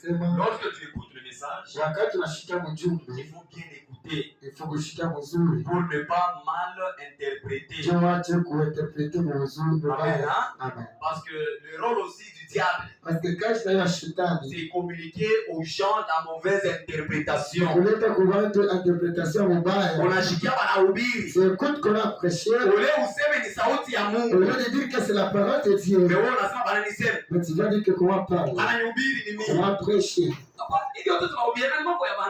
Lorsque tu écoutes le message, il faut bien écouter pour ne pas mal interpréter. Amen, hein? Parce que le rôle aussi du diable, c'est communiquer aux gens la mauvaise interprétation. Unashikia wanahubiri ule useme ni sauti ya Mungu, wewe unasema bana niseme ananihubiri ni mimi.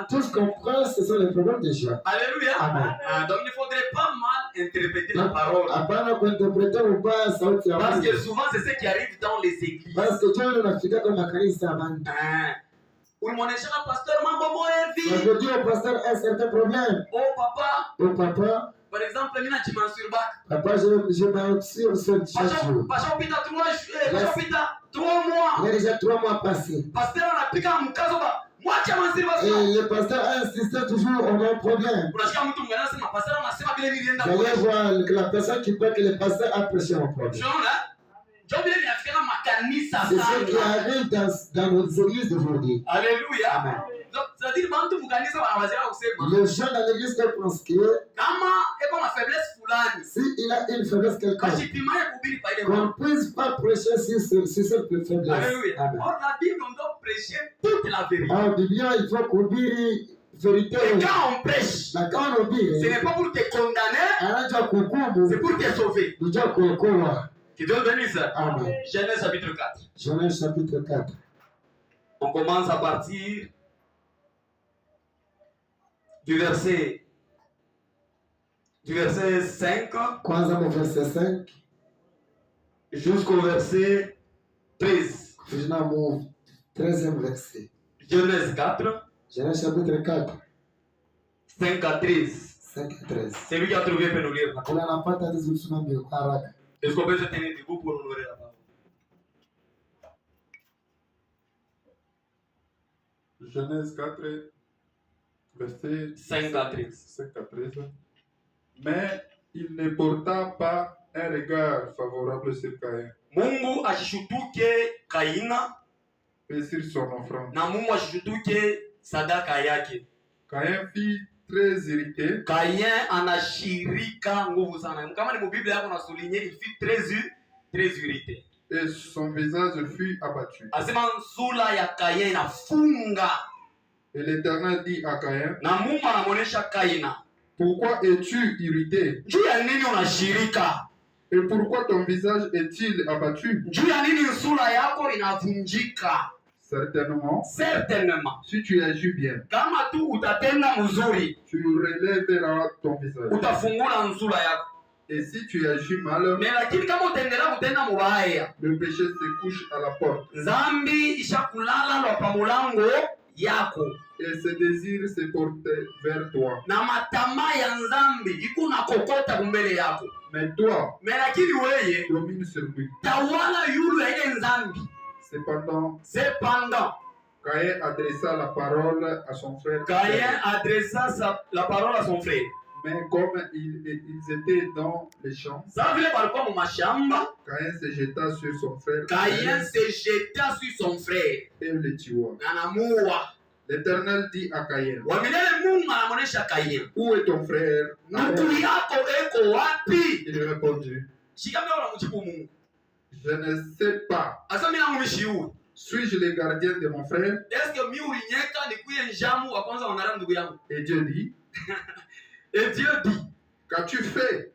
Tout ce qu'on prend, ce sont les problèmes des gens. Alléluia. Amen. Donc il ne faudrait pas mal interpréter la parole. Parce que souvent c'est ce qui arrive dans les églises. Ulimwonyesha pasteur mambo moja hivi. Je dis au pasteur un certain problème. Oh papa. Par exemple, mimi najimansur back. Papa, je m'assure sur chaque jour. Pasha upita 3 mois. Il y a déjà 3 mois passés. Pasteur anapika mkazo ba. Mwacha mansur. Et le pasteur a insisté toujours on a un problème. Unasikia mtu mwingine anasema pasteur anasema vile nilienda. Vous allez voir que la personne qui croit que le pasteur a prêché un problème. C'est ce qui arrive dans nos églises d'aujourd'hui. Alléluia. Amen. C'est-à-dire les gens dans l'église pensent que s'il a une faiblesse quelconque, qu'on ne puisse pas prêcher sur cette faiblesse. Alléluia. Or la Bible, on doit prêcher toute la vérité. En Bible, il faut qu'on dise vérité. Et quand on prêche, ce n'est pas pour te condamner, c'est pour te sauver. Qui doit venir ça. Amen. Genèse chapitre 4. Genèse chapitre 4. On commence à partir du verset 5 jusqu'au verset 13. 13e verset. Genèse 4. Genèse chapitre 4. 5 à 13. 5 à 13. C'est lui qui a trouvé pour nous lire. Est-ce qu'on peut se tenir debout pour honorer la parole? Genèse 4, verset 5 à 13. Mais il ne porta pas un regard favorable sur Caïn. Mungu ashishutuke Kaina et sur son offrande. Na Mungu ashishutuke sadaka yake. Caïn fit très irrité. Caïn anashirika nguvu sana. Kama ni Biblia yako nasuligne, il fut très irrité. Et son visage fut abattu. Asema sura ya Caïn inafunga. Et l'Éternel dit à Caïn, na Mungu anamuonesha Kaina, pourquoi es-tu irrité? Juu ya nini unashirika? Et pourquoi ton visage est-il abattu? Juu ya nini sura yako inavunjika? Certainement. Si tu agis bien, kama tu utatenda mzuri, tu relèveras ton visage. Utafungula sura yako. Et si tu agis mal, mais lakini kama utaendelea kutenda mubaya, le péché se couche à la porte. Zambi ishakulala lwa pa mulango yako. Et ses désirs se portent vers toi. Na matama ya nzambi iko na kokota kumbele yako. Mais toi, mais lakini weye domine sur lui. Tawala yulu ya ile nzambi. Cependant, Caïn adressa la parole à son frère. La parole à son frère. Mais comme ils étaient dans les champs, Caïn se jeta sur son frère. Et le tua. L'Éternel dit à Caïn, où est ton frère? Il répondit, je ne sais pas. Suis-je le gardien de mon frère? Et Dieu dit, qu'as-tu fait?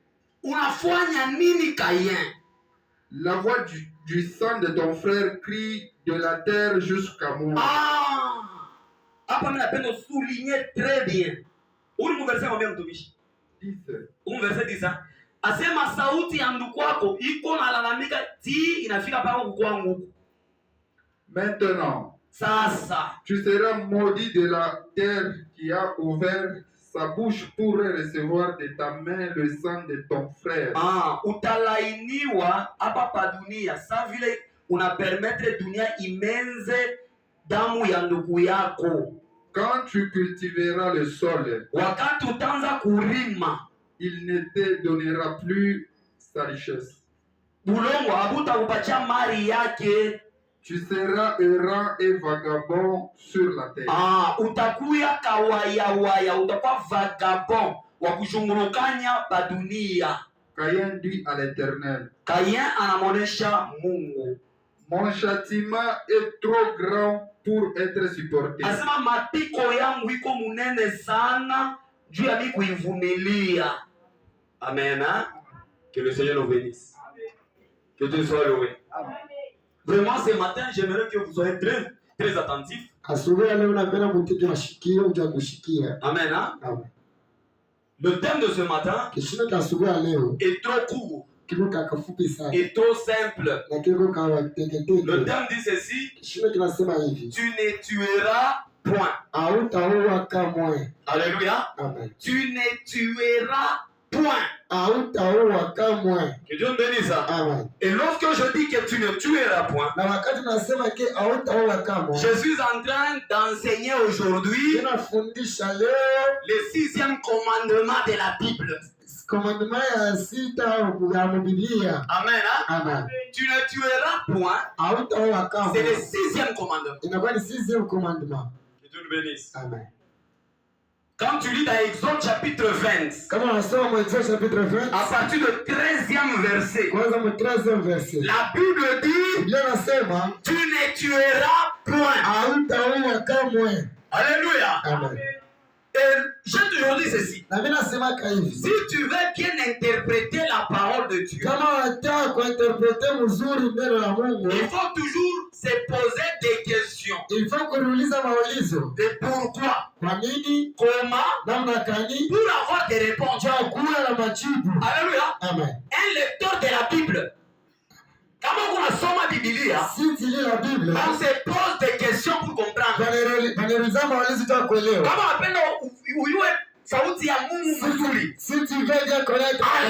La voix du sang de ton frère crie de la terre jusqu'à moi. Hapa mimi napenda souligner très bien. Uli verset combien mtumishi? 10. Verset 10. Asema sauti ya ndugu wako iko nalalamika ti inafika pako kwangu. Maintenant, sasa tu seras maudit de la terre qui a ouvert sa bouche pour recevoir de ta main le sang de ton frère. Utalainiwa hapa pa dunia sa vile unapermettre dunia imenze damu ya ndugu yako. Quand tu cultiveras le sol, wakati utaanza kurima, il ne te donnera plus sa richesse. Bulongo habutakupatia mali yake. Tu seras errant et vagabond sur la terre. Utakuya kawaya, utakuwa vagabond wa kushungurukanya pa dunia. Caïn dit à l'Éternel, Caïn anamonesha Mungu, mon châtiment est trop grand pour être supporté. Asema mapiko yangu iko munene sana juu ya mimi kuivumilia. Amen. Que le Seigneur nous bénisse. Que Dieu soit loué. Amen. Vraiment, ce matin, j'aimerais que vous soyez très, très attentifs. Amen. Amen. Le thème de ce matin est trop court et trop simple. Le thème dit ceci: tu ne tueras point. Alléluia. Amen. Tu ne tueras point. Que Dieu me bénisse. Amen. Et lorsque je dis que tu ne tueras point, je suis en train d'enseigner aujourd'hui le 6e commandement de la Bible. Amen. Amen. Tu ne tueras point. C'est le 6e commandement. Que Dieu nous bénisse. Amen. Quand tu lis dans Exode chapitre 20, à partir du 13e verset, la Bible dit: tu ne tueras point. Alléluia. Amen. Et j'ai toujours dit ceci: si tu veux bien interpréter la parole de Dieu, il faut toujours se poser des questions. De pourquoi, comment, pour avoir des réponses. Alléluia. Amen. Un lecteur de la Bible, quand on soma Biblia, on se pose des questions pour comprendre. Kama unapenda ujue sauti ya Mungu vizuri, en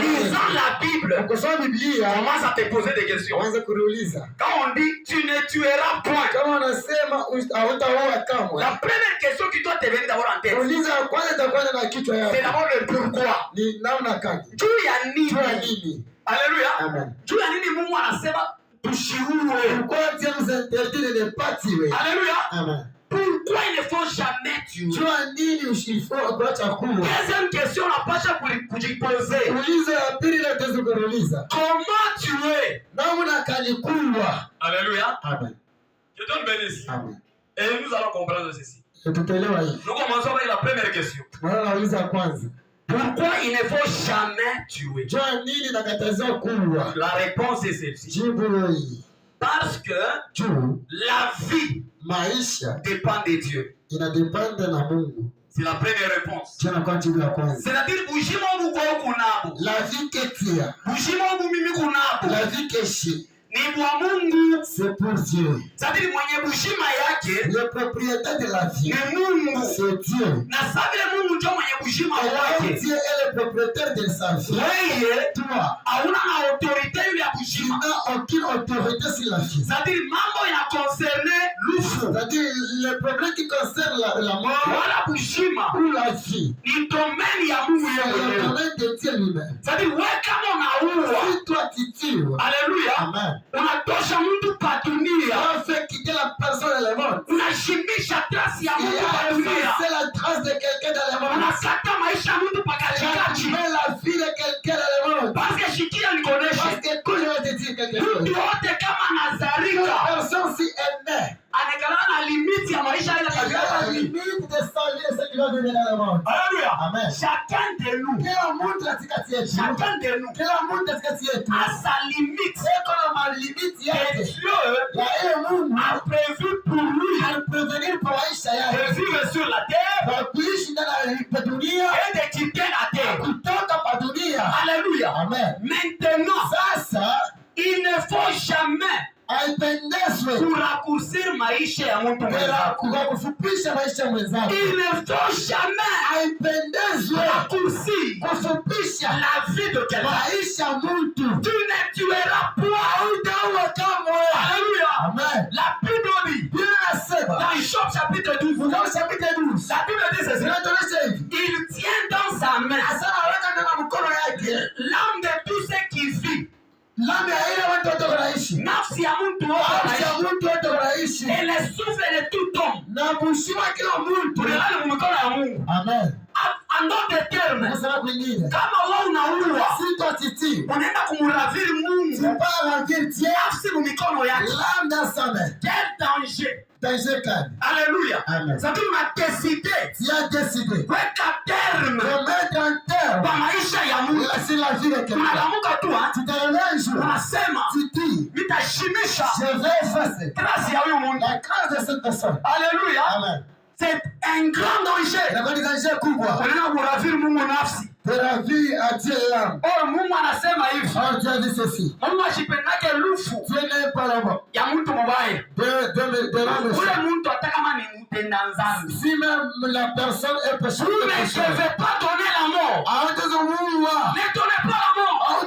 lisant la Bible, commence à te poser des questions. Quand on dit tu ne tueras point, la première question qui doit te venir d'abord en tête, c'est d'abord le pourquoi. Juu ya nini? Alléluia. Amen. Juu ya nini Mungu anasema tusiue? Alléluia. Amen. Pourquoi il ne faut jamais tuer? Deuxième question, on n'a pas kujiposer. Comment tuer? Alléluia. Amen. Que Dieu nous bénisse. Amen. Et nous allons comprendre ceci. Nous commençons avec la première question. Pourquoi il ne faut jamais tuer? La réponse est celle-ci. Parce que la vie dépend de Dieu. C'est la première réponse. C'est-à-dire, la vie ketia, la vie keshi, c'est pour Dieu. C'est-à-dire, le propriétaire de la vie, c'est Dieu. Et Dieu est le propriétaire de sa vie. Toi, tu n'as aucune autorité sur la vie. C'est-à-dire, le problème qui concerne la mort ou la vie, c'est le domaine de Dieu lui-même. C'est-à-dire, si toi tu tues, alléluia, amen, unatosha mtu pa dunia, fait quitter la personne dans le monde, unashimisha trace ya mtu pa dunia, c'est la trace de quelqu'un dans le monde, unakata maisha ya mtu pa katikati, tu mets la vie de quelqu'un dans le monde, parce que shikia nikoneshe, parce que quand je vais te dire quelque chose, mtu yote kama nazarika, la personne si elle naît, anekala na limite ya maisha ile katika la limite de sa vie, ce qui va devenir dans le monde. Alléluia. Amen. Chacun de nous, chacun de nous, a sa limite. C'est comme ma limite. Dieu a prévu pour lui de vivre sur la terre et de quitter la terre. Alléluia. Amen. Maintenant, il ne faut jamais pour raccourcir maisha ya mtu mwenzako. Il ne faut jamais raccourcir la vie de quelqu'un. Tu ne tueras point. Alléluia. Amen. La Bible dit dans Job chapitre 12, la Bible dit ceci: il tient dans sa main l'âme de tous ceux qui vivent. Nafsi ya mtu wote na bushima kila mtu tulilala mu mikono ya Mungu. Amen. En d'autres termes, Kusema kwingine, kama wewe unaua, si toi titi, unaenda kumraviri Mungu, tu pars ravir Dieu, nafsi mu mikono yake. l'âme dans sa main. Quel danger! Danger calme. Alléluia. Amen. Ça veut dire décidé. Tu as décidé de Weka terme mettre un terme kwa maisha ya Mungu. sur la vie de quelqu'un. Unalamuka tu, Tu te réveilles un jour, unasema tu dis, nitashimisha je vais effacer grâce ya huyu Mungu. la grâce de cette personne. Alléluia. Amen. C'est un grand danger. Inakuwa ni danger kubwa. Unaenda kuraviri Mungu nafsi. De ravir à Dieu l'âme. Oh, Mungu anasema hivi. Oh, Dieu dit ceci. Mungu ashipendake lufu Dieu n'aime pas la mort. ya mtu mubaya. De l'homme Ule méchant. mtu hata kama ni mtenda dhambi. Si même la personne est pécheur, Vous ne devez pas donner la mort. Ne donnez pas la mort.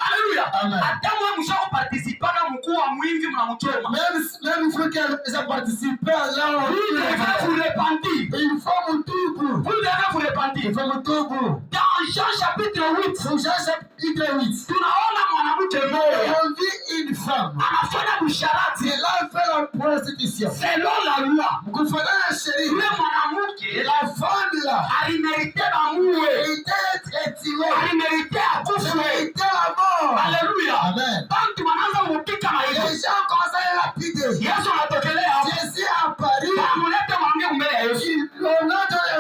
Alléluia. Amen. Hata mwe mshako participana mkuu wa mwingi mnamchoma. Même il faut qu'elle a participé à là. Vous devez vous repentir. Il faut me tout. Vous devez vous repentir. Il faut me tout. Dans Jean chapitre 8, Jean chapitre 8. tunaona mwanamke mmoja On vit une femme. anafanya busharati Elle a fait la prostitution. selon la loi. Kufuatana na sheria. Yule mwanamke La femme là, alimerite bamue, elle était tuée. alimerite Elle akufe. méritait la mort. Alléluia. Amen. Bantu wanaanza kupika Les maisha. gens commencent à lapider. Yesu anatokelea hapo. Jésus a apparu. Wanamleta mwanamke mbele ya Yesu. On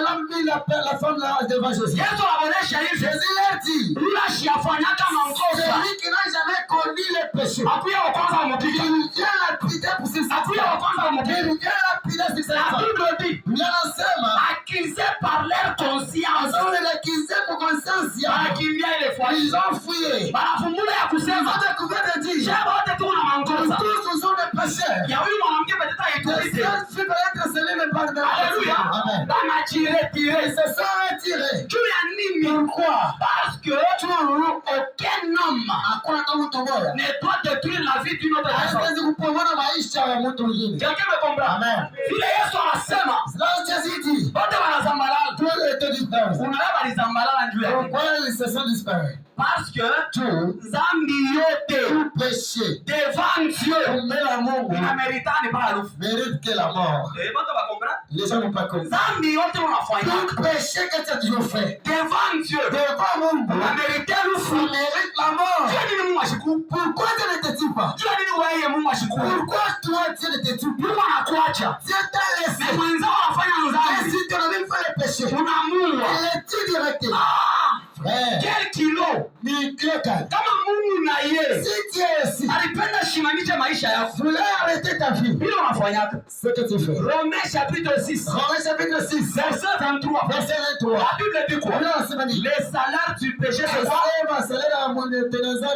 a mis la femme là devant Jésus. Yesu anaboresha hivi. Jésus l'a dit. Yule ashiyafanyaka makosa. Celui qui n'a jamais connu les péchés. Akuya wa kwanza amupika. Il vient lapider pour ses Akuya wa kwanza amupika. Il vient lapider sur ses La enfants. Bible dit, Il anasema. accusés par leur conscience. Sasa wanakize kwa conscience yao. Wanakimbia ile fuashi. Ils ont fouillé. Wanafumbula ya kusema. Ils ont découvert de dire. Je wote tu na makosa. Tous nous sommes des pécheurs. Ya huyu mwanamke peut-être Les aitulite. seuls filles peuvent être scellées mais par des Alléluia. Amen. Banajiretire. Ils se sont retirés. Juu ya nini? Pourquoi? Parce que aucun homme Hakuna kama mtu bora. ne doit détruire la vie d'une autre personne. Hawezi kupomona maisha ya mtu mwingine. Quelqu'un me comprend? Amen. Vile Yesu anasema, Là, Jésus dit, wote wanazambalala. tout était disparu. Unalaba walizambalala juu ya nini? Pourquoi ils se sont disparus? Parce que Tout dhambi yote péché devant Dieu mbele ya Mungu inameritani mpaka harufu. mérite que la mort. Wote wakompra? Les gens n'ont pas compris. Dhambi yote unafanya Tout péché que tu as toujours fait devant Dieu devant Mungu inamerite harufu. mérite la mort. Jua nini Mungu ashikuru? Pourquoi tu ne te tues pas? Jua nini wewe Mungu ashikuru? Pourquoi toi tu ne te tues pas? Mungu anakuacha. Dieu t'a Na laissé. mwenzao anafanya Et dhambi. si tu n'avais pas le péché, Unamua. il est tout directement. Ah! Frère, Quel kilo! ni clocale. Kama Mungu na yeye Si Dieu est ici, alipenda shimamisha maisha yako, voulait arrêter ta vie, vile unafanyaka. ce que tu fais. Romains chapitre 6, Romains chapitre 6, verset 23. verset 23. La Bible dit quoi? Là, c'est magnifique. Le salaire du péché, c'est quoi? Sema salera mwenye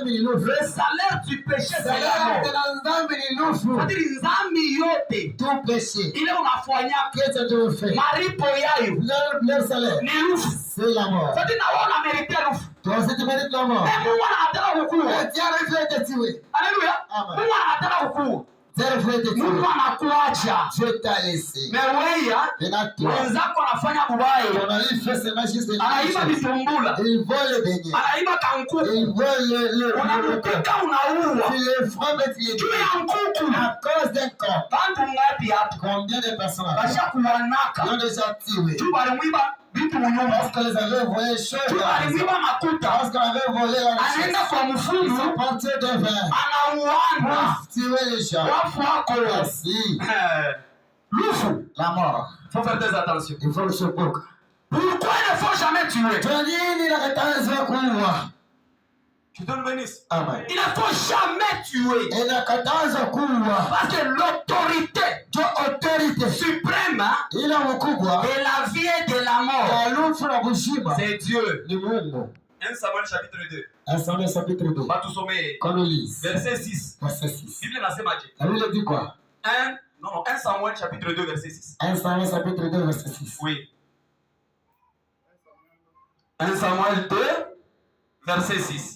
milioni. Le salaire du péché, c'est la Salera mort. milioni. C'est-à-dire dhambi yote Tout péché. ile unafanyaka, Qu'est-ce que tu fais? malipo yayo Leur salaire, ni rufu. c'est la mort. C'est-à-dire na wewe unameritia rufu. Toi aussi, tu mérites la mort. Mais Mungu anataka kukua. Et Dieu a refusé de te tuer. Alléluia. Amen. Mungu anataka kukua. Dieu a refusé de te Mungu tuer. anakuacha. Dieu t'a laissé. Mais wewe Et là, toi, mwenzako anafanya kubaya. ton ami fait seulement juste une Anaiba chose. vitumbula. Il vole le beignet. Anaiba kankuku. Il vole le Unamupika unaua. Tu les frappes et tu les Juu tues. ya nkuku. À cause d'un corps. Bantu ngapi hapa? Combien de personnes Basha ils kuwanaka. ont déjà tué? Juu balimwiba vitu munyumba. Parce que les avaient volé chaud. Juu balimwiba makuta. Parce qu'on avait volé la Anaenda richesse. kwa Ils mfumu. sont partis de vin. Anauana. Pour tuer les gens. Wafu wako. Merci. Lufu. La mort. Faut faire des attentions. Il faut le secours. Pourquoi il ne faut jamais tuer? Kwa nini nakataza kuua? Tu donnes bénisse. Amen. Il ne faut jamais tuer. Inakataza kuua. Parce que l'autorité Jo autorité. suprême Ila mkubwa. de la vie et de la mort, Talufu na kushima. c'est Dieu. Ni Mungu. 1 Samuel chapitre 2. 1 Samuel chapitre 2. Batusomee Qu'on le lise. verset 6. Verset 6. Bible nasemaje? La Bible dit quoi? 1 Samuel chapitre 2 verset 6. 1 Samuel chapitre 2 verset 6. Oui. 1 Samuel 2 verset 6.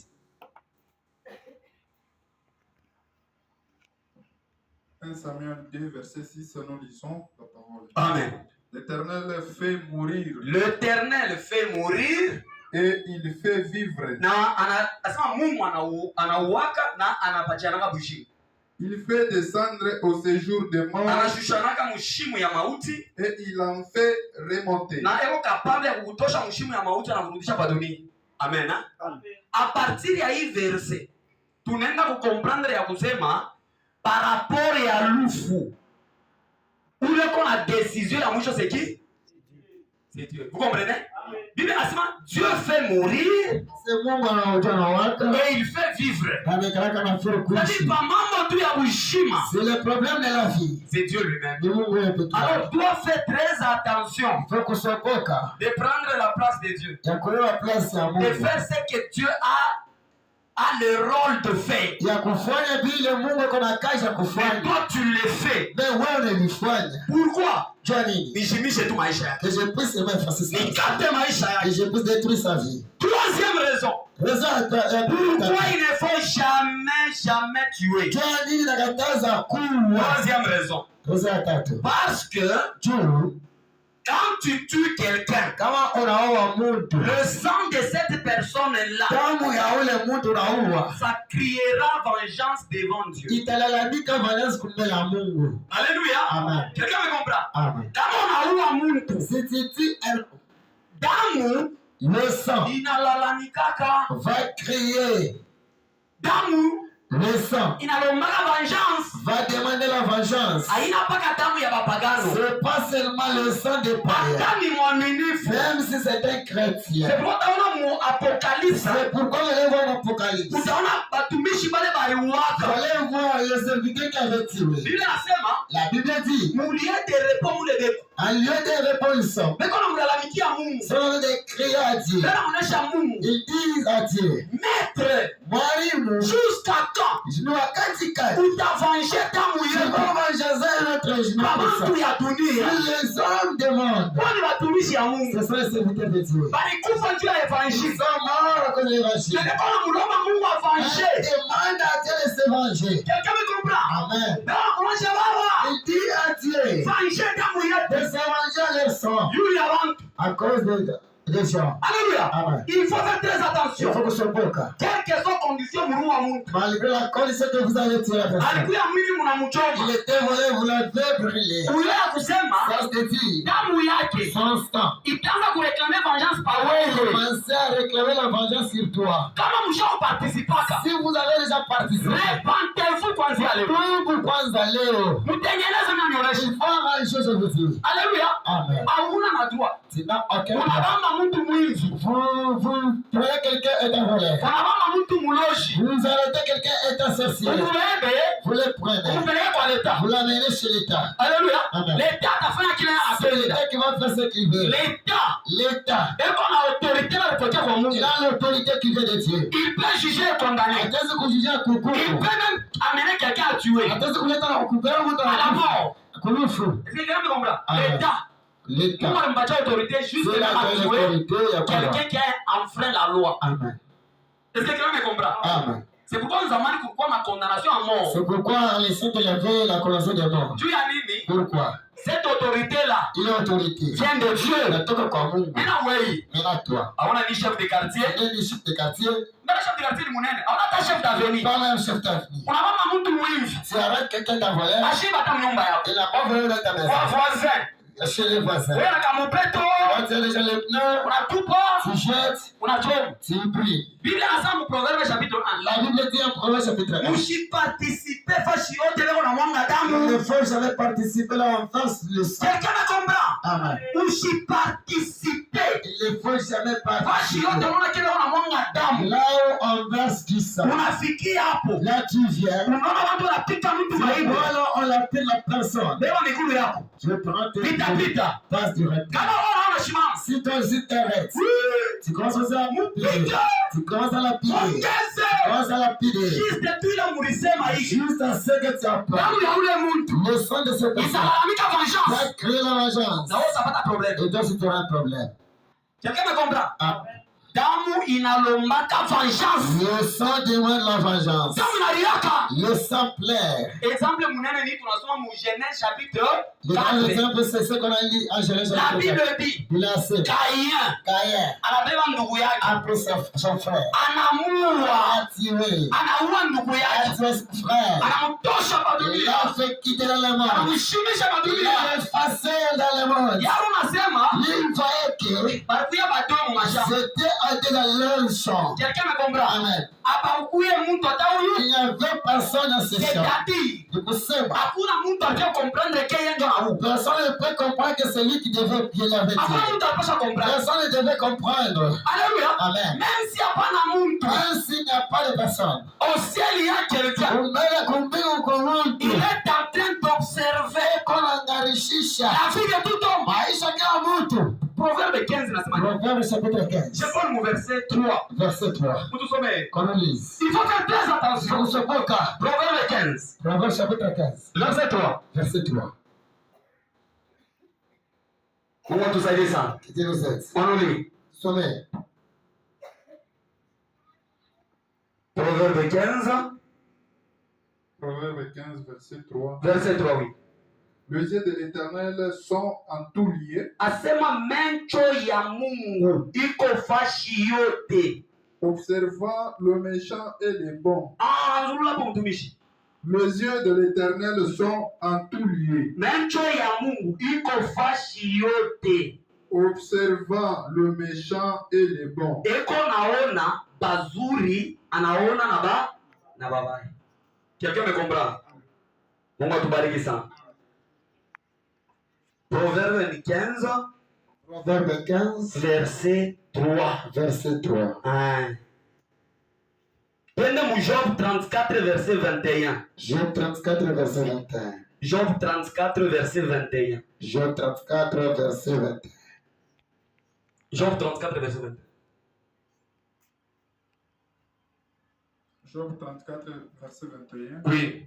1 Samuel 2, verset 6, nous lisons la parole. Amen. L'Éternel fait mourir L'Éternel fait mourir et il fait vivre. na anasema Mungu anauaka na anapatiana bushi. Il fait descendre au séjour des morts anashushanaka mushimu ya mauti et il en fait remonter. na eko capable ya kutosha mushimu ya mauti anakurudisha kwa dunia. Amen. A partir ya hii verse tunaenda kukomprendre ya kusema par rapport ya lufu ule kona décision ya mwisho c'est qui? C'est Dieu. Vous comprenez? Bible nasema Dieu fait mourir C'est Mungu anaotoa na watu et il fait vivre. amekaraka na furu C'est kuishi. pas mambo tu ya ushima. C'est le problème de la vie. C'est Dieu lui-même. Ni Mungu yeye pekee. Alors doit faire très attention Faut kusokoka de prendre la place de Dieu. ya kuelewa place ya De Mungu. faire ce que Dieu a le rôle de faire. Ya kufanya vile Mungu kuna kazi ya Mais kufanya. toi tu le fais. Mais wewe unalifanya. Pourquoi? Jua nini? Nishimishe tu maisha yake. Que je puisse aimer effacer sa vie. Nikate maisha Que yake. je puisse détruire sa vie. Troisième raison. Raison Pourquoi il ne faut jamais tuer? Jua nini nakataza kuua? Troisième raison. Raison ya tatu. Parce que Juu quand tu tues quelqu'un, kama unaua mtu, le sang de cette personne-là, damu ya ule mtu unaua, ça criera vengeance devant Dieu. italalamika vengeance mbele ya Mungu. Alléluia. Amen. Quelqu'un me comprend? Amen. Kama unaua mtu, Si tu tues damu le sang inalalamikaka, va crier, damu le sang inalombaka vengeance. va demander la vengeance. Haina paka damu ya bapagano. C'est pas seulement le sang des païens, Hata ni mwaminifu. même si c'est un chrétien. C'est pourquoi utaona mu Apocalypse, C'est pourquoi on les voit en Apocalypse. utaona batumishi bale baliuaka. Vous allez voir les serviteurs qui avaient tué. Biblia nasema La Bible dit, muliete repo mule beko. en lieu de réponse, Beko na mlalamikia Mungu. c'est le de crier à Dieu. Bela muonesha Mungu. Ils disent à Dieu, Maître, mwalimu, jusqu'à quand ni wakati gani utavanje damu yetu tunavanjaza notre genou kwa pour ça? watu ya dunia? Les hommes demandent. Kwani watumishi ya Mungu Ce sont les serviteurs de Dieu. balikufa juu ya Ils evanjili. sont morts à cause de l'évangile. Beko na mulomba Mungu avanje. Ils demandent à Dieu de se venger. Quelqu'un me comprend? Amen. Beko na kuonesha baba Il dit à Dieu vanje damu de yetu se venger leur sang yule ya watu. à cause des gens. Alléluia. Amen. Il faut faire très Il attention. faut que ce soit Quelles que soient conditions muru wa mtu. malgré la condition que vous avez tué la personne. Alikuya mwili mnamchoma. Il était volé, vous l'avez brûlé. Uliya kusema Ça se dit, damu yake son sang. itaanza kureklame vengeance par wewe. Commencez à réclamer la vengeance sur toi. Kama mshao participaka. Si vous avez déjà participé, Repentez-vous kwanza leo. tubu kwanza leo. Mtengeneze na nyoresha. Il faut arranger, je vous dis. Alléluia. Amen. Hauna na droit. Sinon, aucun droit. Unabamba mtu mwizi. Vous prenez quelqu'un est un voleur. Unabamba mtu muloshi. Vous arrêtez quelqu'un est un sorcier. Ubebe. Vous le prenez. Upeleke kwa leta. Vous l'amenez chez l'État. Alléluia. Amen. Leta atafanya kile C'est anapenda. l'État qui va faire ce qu'il veut. Leta. L'État. Eko na autorité na kutoka kwa Mungu. Il a l'autorité qui vient de Dieu. Il peut juger et condamner. Hatuwezi kujulia Il kuhukumu. peut même amener quelqu'un à tuer. Hatuwezi kuleta na kukubali mtu À la mort. kunufu. Est-ce que quelqu'un me comprend? Amen. L'État. Mungu L'État. alimpatia autorité juste C'est la à tuer autorité ya quelqu'un kwa. qui a enfreint la loi. Amen. Est-ce que quelqu'un me comprend? Amen. C'est pourquoi nous avons pourquoi ma condamnation à mort. C'est pourquoi les saints de la veille, la condamnation des morts. Dieu a dit, Pourquoi? cette autorité-là Il a autorité. vient de Dieu. Inatoka kwa Mungu. Nina wewe. Maintenant toi. Hauna ni chef de quartier. Il est chef de quartier. Mbona chef de quartier ni munene? Hauna hata chef d'avenue. Pas un chef d'avenue. Unamama mtu mwivi. Tu arrêtes quelqu'un d'un voleur. Ashiba hata nyumba yako. Il n'a pas volé dans ta maison. Kwa voisin. Chez les voisins. Wewe na kamupeto. Quand tu as déjà les pneus, Unatupa. tu jettes, Unachoma. tu pries. Biblia inasema mu Proverbe chapitre 1. La Bible dit en Proverbe chapitre 1. Msiparticipe fashi yote leo na mwanga Il damu. ne faut jamais participer là en face le sang. Quelqu'un me comprend? Amen. Usiparticipe. Il ne faut jamais Fashi yote participer. unaona kile na mwanga damu. Là où on verse du sang. Unafikia hapo. Là tu viens. Unaona watu wanapita mtu maibu. Voilà, on l'appelle la personne. Beba miguu yako. Je prends tes Pita pita. passe direct. Kama unaona shimama. Si toi aussi t'arrêtes, tu commences à piler. Tu commences à la piler. Tu Ongeze. commences à la piler. Juste tu ile mulisema hivi. Juste à ce que tu as peur. Damu ya ule mtu. Le sang de cette personne Italalamika vengeance. va créer la vengeance. Na wewe utapata problème. Et toi, si tu auras un problème. Quelqu'un me comprend? Ah, damu inalombaka vengeance. Le sang demande la vengeance. Damu inaliaka. Le sang plaît. Exemple munene ni tunasoma mu Genèse chapitre 4. L'exemple c'est ce qu'on a lu en Genèse La chapitre 4. Bible dit Il a assez. Caïn anabeba ndugu yake. Après son frère. Anamuua. A tué. Anaua ndugu A yake. tué son frère. Anamtosha kwa Il dunia. l'a fait quitter dans le monde. Anamshimisha kwa Il dunia. l'a effacé dans le monde. Yaro nasema Il voyait que batuya badomo mashamba. c'était été dans leur champ. Quelqu'un me comprend? Amen. Abakuye mtu hata Il huyu. n'y avait personne dans ce champ. C'est-à-dire De kusema. hakuna mtu atakaye comprendre que yeye ndio anaua. Personne ne peut comprendre que c'est lui qui devait bien l'avait Hakuna tué. mtu anapaswa comprendre. Personne ne devait comprendre. Alléluia. Amen. Même si hapana mtu. Même s'il n'y a pas de personne. Au ciel il y a quelqu'un. Umbele kumbingu kurudi. Il est en train d'observer Kona ngarishisha. la vie de tout homme. Maisha kila mtu. Proverbe 15 nasema. Proverbe chapitre 15. Je prends mon verset 3. Verset 3. Vous sommes. Qu'on lise. Il faut faire très attention. Usokoka. Proverbe 15. Proverbe chapitre 15. Verset 3. Verset 3. Mungu tusaidie sana. Que Dieu nous aide. On lit. Sommet. Proverbe 15. Proverbe 15, verset 3. Verset 3, oui. Les yeux de l'Éternel sont en tout lieu, Asema mencho ya Mungu iko fashi yote. observant le méchant et le bon. Nzuri hapo mtumishi. Les yeux de l'Éternel sont en tout lieu, Mencho ya Mungu iko fashi yote. observant le méchant et le bon. Eko naona bazuri, anaona na babaya. Quelqu'un me comprend? Mungu atubariki sana. Proverbe 15. Proverbe 15. Verset 3. Verset 3. Prenez mon Job 34, verset 21. Job 34, verset 21. Job 34, verset 21. Job 34, verset 21. Job 34, verset 21. Job 34, verset 21. Oui.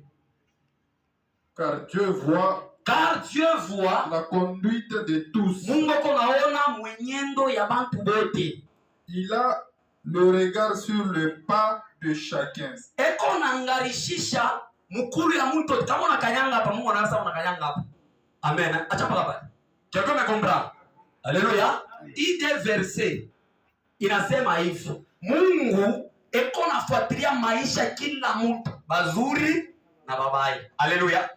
Car Dieu voit la conduite de tous. Mungu konaona mwenyendo ya bantu bote. Il a le regard sur le pas de chacun. Eko nangarishisha mukulu ya mtu kama unakanyanga hapa Mungu anaanza unakanyanga hapa. Amen. Acha pala. Quelqu'un me comprend? Alléluia. Hii de verset inasema hivyo. Mungu eko nafuatilia maisha kila mtu, bazuri na babaya. Alléluia.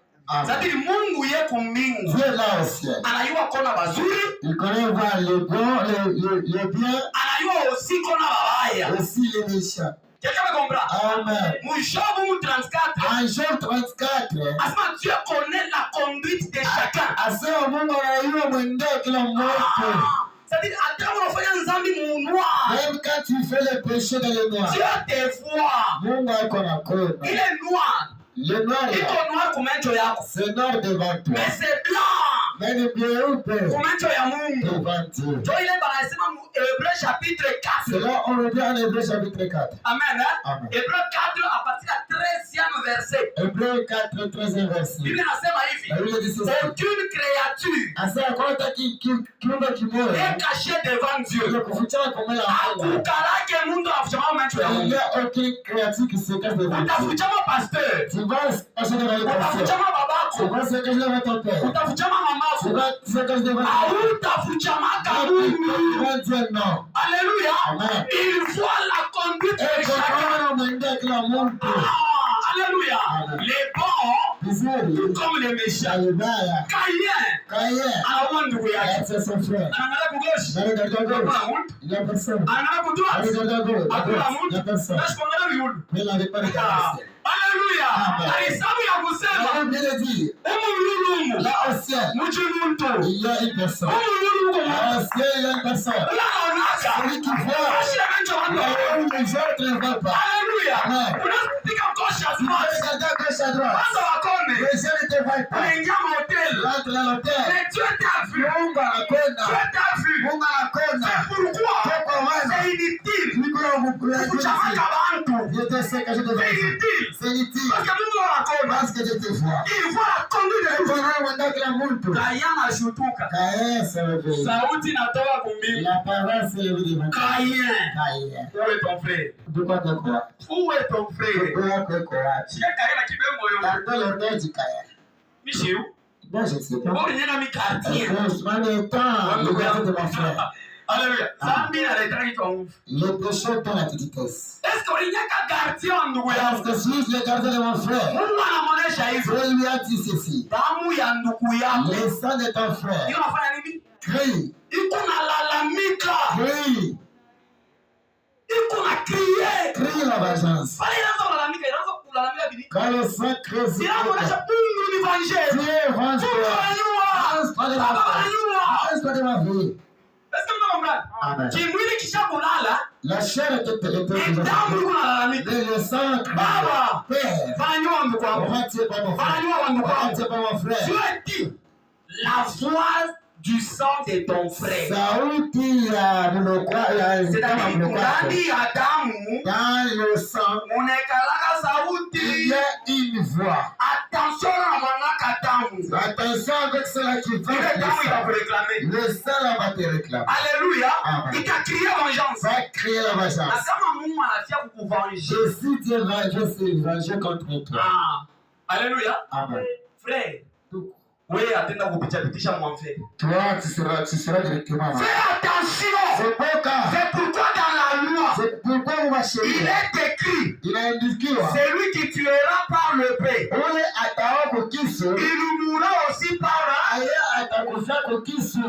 C'est-à-dire Mungu yeko mbingu. Dieu là au ciel. Anayua kona bazuri. Il connaît voir le bon, le bien. Anayua aussi kona babaya. Aussi les méchants. Quelqu'un me comprend? Amen. Mon Job 34. En Job 34. Asma, Dieu connaît la conduite de chacun. Asema Mungu anajua mwenendo kila mmoja. C'est-à-dire, hata unafanya nzambi mu noir. Même quand tu fais le péché dans le noir. Dieu te voit. Mungu ako na kona. Il est noir. Le noir là. Iko noir kumencho yako. C'est noir devant toi. Mais c'est blanc. Mais le bleu Kumencho ya Mungu. devant Dieu. Jo ile banasema mu Hébreu chapitre 4. C'est là on le dit en Hébreu chapitre 4. Amen. Hein? Amen. Hébreu 4 à partir du 13e verset. Hébreu 4, 13e verset. Bible inasema hivi. La Bible dit ceci. Aucune créature Asema kwa kiumbe kimoja. est cachée devant Dieu. Ndio kufichana kwa Mungu. Akukalake mundu afuchama macho ya Il Mungu. n'y a aucune créature qui se cache devant Dieu. Utafuchama pasteur. Tu vas passer devant le pasteur. Utafuchama Tu babako. vas se cacher devant ton père. Utafuchama Tu mamako. vas se cacher devant Hautafuchamaka Mungu. Dieu. Dieu non. Alléluia. Amen. Il voit la conduite de Et chacun. quand on m'a dit que la monde Alléluia. Amen. Les bons, vizuri tout comme les méchants. alibaya Caïn Kaye anaua ndugu yake. acha son frère Anaangalia kugoshi. nani kadogo Hakuna mtu. il y a personne Anaangalia nani kudroite. kadogo Hakuna il y a mtu. personne Basi kuangalia viuno. mais la réponse est cassée. Alléluia. Amen. Alisabu ya kusema On vient de dire umululumu. là au ciel Mtu muntu. il y a une personne Umululumu. là au ciel il y a une personne Unaonaka. celui qui voit Ashemento watu. là où les autres ne voient pas. Alléluia. Amen. Unapiga kosha Tu peux smart. regarder à gauche à droite Kwanza wakone. les gens ne te voient pas Unaingia mahoteli. l'autre dans l'hôtel Mais Dieu t'a vu. Mungu anakwenda Dieu t'a vu. Mungu anakwenda Pourquoi? kwa maana C'est inutile. niko mkulaji Kuchamaka bantu. Dieu te sait que je devrais C'est inutile. c'est définitive. Parce que Mungu anakuona. Parce que je te vois. Il voit la conduite de l'homme. Tunaona kila mtu. Kayan alishutuka. Kaye se réveille. Sauti inatoka kumbili. La parole se lève devant toi. Kayen. Kaye. Où est ton frère? De quoi te croire? Où est ton frère? Pourquoi te croire? Shika Kayen na kibemo yo. Pardon l'ordre du Kaye. Michel. Bon, je ne sais pas. Bon, il y a mi quartier. Franchement, le temps, le gars de mon frère. Alléluia. Zambi analeta kitu nguvu. Le péché dans la vitesse. Est-ce qu'on y a qu'à garder en ndugu Parce yangu? que si je le gardais de mon frère, Mungu anamuonesha hivi. Dieu lui a dit ceci. Damu ya ndugu yako. Le sang de ton frère. Hiyo unafanya nini? Crie. Iko nalalamika. Crie. Iko na crier. Crie la vengeance. Pale inaanza kulalamika, inaanza kulalamika bidii. Quand le sang crie sur Inamuonesha Mungu ni vengeur. Dieu venge-toi. Venge-toi. Venge-toi de ma vie. Venge-toi de ma vie. Est-ce que mnaona Amen. kimwili kisha kulala, La chair était damu iko nalalamika. mais le sang crie. Baba, Père, fanywa ndugu on wangu. va tuer pas mon frère. Fanywa On ndugu va wangu. tuer pas mon frère. Tu as dit la voix du sang de ton frère. Sauti ya mnokwa ya C'est-à-dire ndani ya damu dans le sang, unekalaka il sauti. y a une voix. Attention na mwanaka damu. Attention avec cela qui va Ile damu itakureklame. le sang là va te réclamer. Alléluia. Amen. Itakria vengeance. Va crier la Na vengeance. kama Mungu anafia kukuvenger. Je suis Dieu je suis vengé contre toi. Ah. Alléluia. Amen. Frère, wewe atenda kupitisha mwamfere. Toi, tu seras directement là. Fais attention. C'est pourquoi, C'est pourquoi dans la loi, c'est pourquoi on va il chérir. est écrit, Il a indiqué, celui qui tuera par le paix, ule ataoa kisu, il mourra aussi par la. aye atakufa kwa kisu.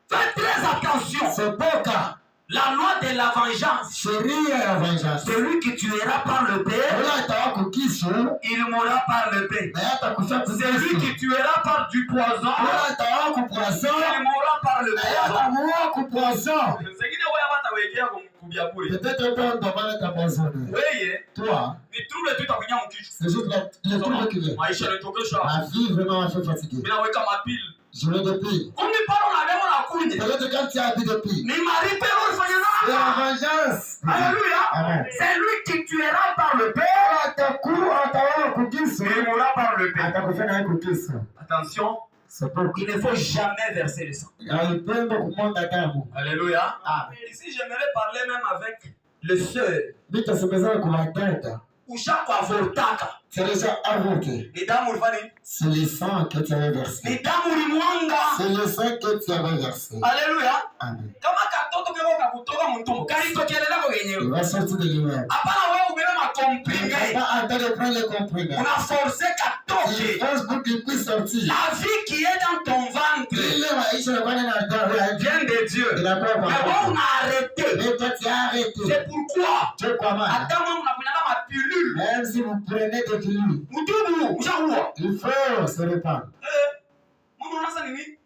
Faites très attention. C'est pourquoi, La loi de la vengeance, chérir la vengeance. celui qui tuera par le paix, Ule ataoa kwa kisu, il mourra par le paix. aye atakufa kwa Celui kisu. qui tuera par du poison, Ule ataoa kwa poison, il mourra par le aye poison. atamuoa kwa poison. Zengine wewe watawekea kubiaburi. Peut-être toi, on doit pas être empoisonné. Wewe Toi, ni trouble tu itakunya mkichwa. c'est juste le truc qui vient. Maisha yanatokesha. La vie vraiment m'a fait fatiguer. Mimi naweka mapili. Je veux depuis. Kumbe pale unabeba na kunya. Peut-être quand tu as habité depuis. Ni maripe ulifanya C'est la nini? vengeance. Alléluia. Amen. C'est lui qui tuera par le paix. Ataoa kwa kisu, Il mourra par le paix. atakufa naye kwa kisu. Attention, C'est pourquoi. il ne faut jamais verser le sang. Haipenda kumwaga damu. Alléluia. Amen. Ici, j'aimerais parler même avec le sœur. Vitasemezana kwa wadada. Ushako avortaka. C'est déjà avorté. Ni damu ulifanya nini? C'est le sang que tu avais versé. Ni damu ulimwanga. C'est le sang que tu avais versé. Alléluia. Amen. Kama katoto keko kakutoka mtumbo, kalitokelea kwa Il wenyewe. va sortir de lui-même. Hapana wewe ubebe Il makomprime. ne va pas attendre de prendre les comprimés. Una forcer Il katoke. force pour qu'il puisse sortir. La vie qui est dans ton ventre Il est maïs, le connaît dans le temps. vient de Dieu. Il n'a pas Mais compris. bon, on a arrêté. Mais toi, tu as arrêté. C'est pourquoi. Tu crois mal. Hata mwa mnakunyanga mapilule. Même si vous prenez des pilules, Mtubu, ushaua. il faut se répandre. Mungu unasa nini?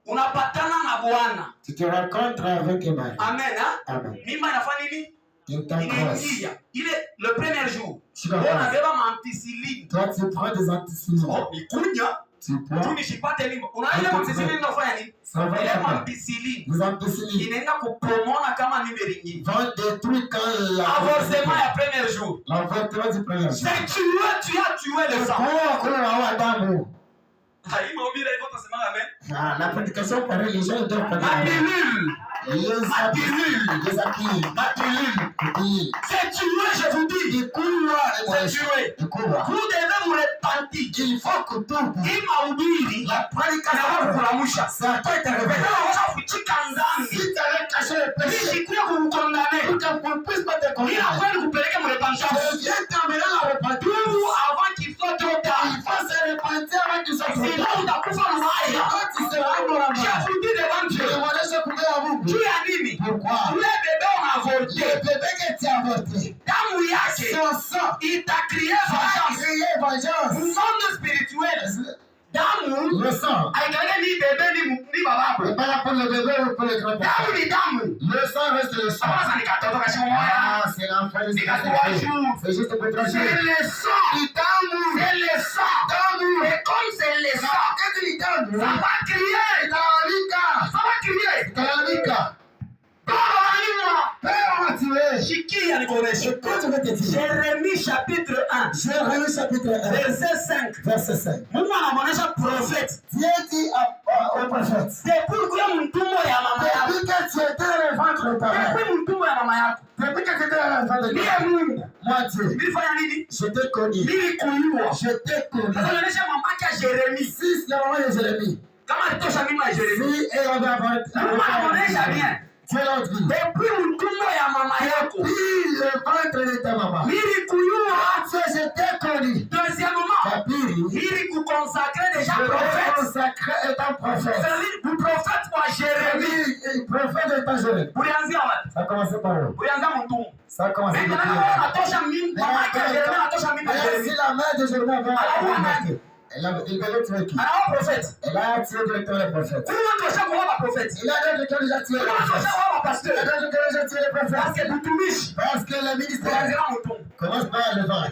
Unapatana na Bwana. Tu te rencontres avec Emmanuel. Amen, hein? Amen. Mimba inafanya nini? Il t'embrasse. Inaingia. Ile le premier jour. Tu Wewe comprends? unabeba ampicilline. Toi, tu prends des anticyclines. Oh, ikunya. Tu prends. Tu nishipate limo. Unaile ampicilline inafanya nini? Ça va Ile pas. ampicilline Les ampicillines inaenda kupomona kama nimeringi. vont détruire quand Avortement ya premier jour. l'avortement du premier jour. C'est tu as tué le sang. Pourquoi kuna wa damu? Hai mahubiri hivyo utasema amen. La prédication par les gens doivent Ma connaître. pilule. Les ampicillines, les ampicillines, Ma pilule. C'est tué, je vous dis. les couloirs, C'est tué. les couloirs. Vous devez vous repentir. Il faut que tout Hii mahubiri la prédication na kukulamusha. ça doit être révélé. Wewe unaweza kuchika ndani. Si tu avais caché le péché, Hii sikuya kukondane. pour qu'on ne puisse pas te Ila condamner. kweli kupeleka mrepentance. Je viens t'emmener la repentance. Tubu avant qu'il soit trop tard. Il faut se repentir avant qu'il soit trop Sinon tard. utakufa mbaya. Quand tu seras mort en Je bas, vous dis devant je Dieu. demandais ce coupé à vous. Juu ya nini? Pourquoi? Ule bebe Le unavorte. bébé que tu as avorté, Damu yake son sang itakrie va vengeance. créer vengeance. Monde spirituel. Damu Le sang, haikale ni bebe ni babako. c'est pas là pour le bébé ou pour le grand-père. Damu ni damu. Le sang reste le sang. Sasa ni katoto kashimo moya. Ah, c'est l'enfant de Ni katoto jours. C'est juste pour C'est trancher. le sang. Damu. C'est le sang. Damu. Et comme c'est le sang, Qu'est-ce que tu damu? ça va crier. Italamika. Ça va crier. Italamika. Baba anima. Père, on va tuer. Shikia nikoneshe. Écoute, je vais te dire. Jérémie chapitre 1. Jérémie chapitre 1. Verset 5. Verset 5. Mungu anamuonesha prophète. Dieu dit au prophète. C'est pourquoi mtumbo ya mama yako. Depuis que tu étais dans le ventre de ta mère. Depuis mtumbo ya mama yako. Depuis que tu étais dans le ventre de ta mère. Mungu. Moi Dieu. Nilifanya nini? Je t'ai connu. Nilikujua. Je t'ai connu. Sasa anaonesha mamake ya Jérémie. Si la maman de Jérémie. Kama alitosha mimba ya Jérémie. Si elle avait avorté. Mungu anaonesha bien. Dieu l'a dit. Depuis mtumbo ya mama yako. Depuis le ventre de ta maman. Nilikujua. Je t'ai connu. Deuxièmement. Papiri. Nilikukonsacrer déjà prophète. Consacré étant prophète. C'est-à-dire prophète kwa Jérémie. Prophète étant Jérémie. Ulianzia wapi? Ça a commencé par où? Ulianza mtumbo. Ça a commencé par où? Anatosha mimba ya Jérémie, anatosha mimba ya Jérémie. Si la mère de Jérémie avait avorté. Elle a tué qui? Anawa prophète. Elle a tué directement les prophètes. Kuna tosha kwa ba prophète. Il a d'autres qui ont déjà tué les Kuna prophètes. tosha kwa ba pasteur. Il a d'autres qui ont déjà tué les Parce prophètes. que mtumishi. Parce que le ministère Ulianzia mtumbo. commence par le ventre.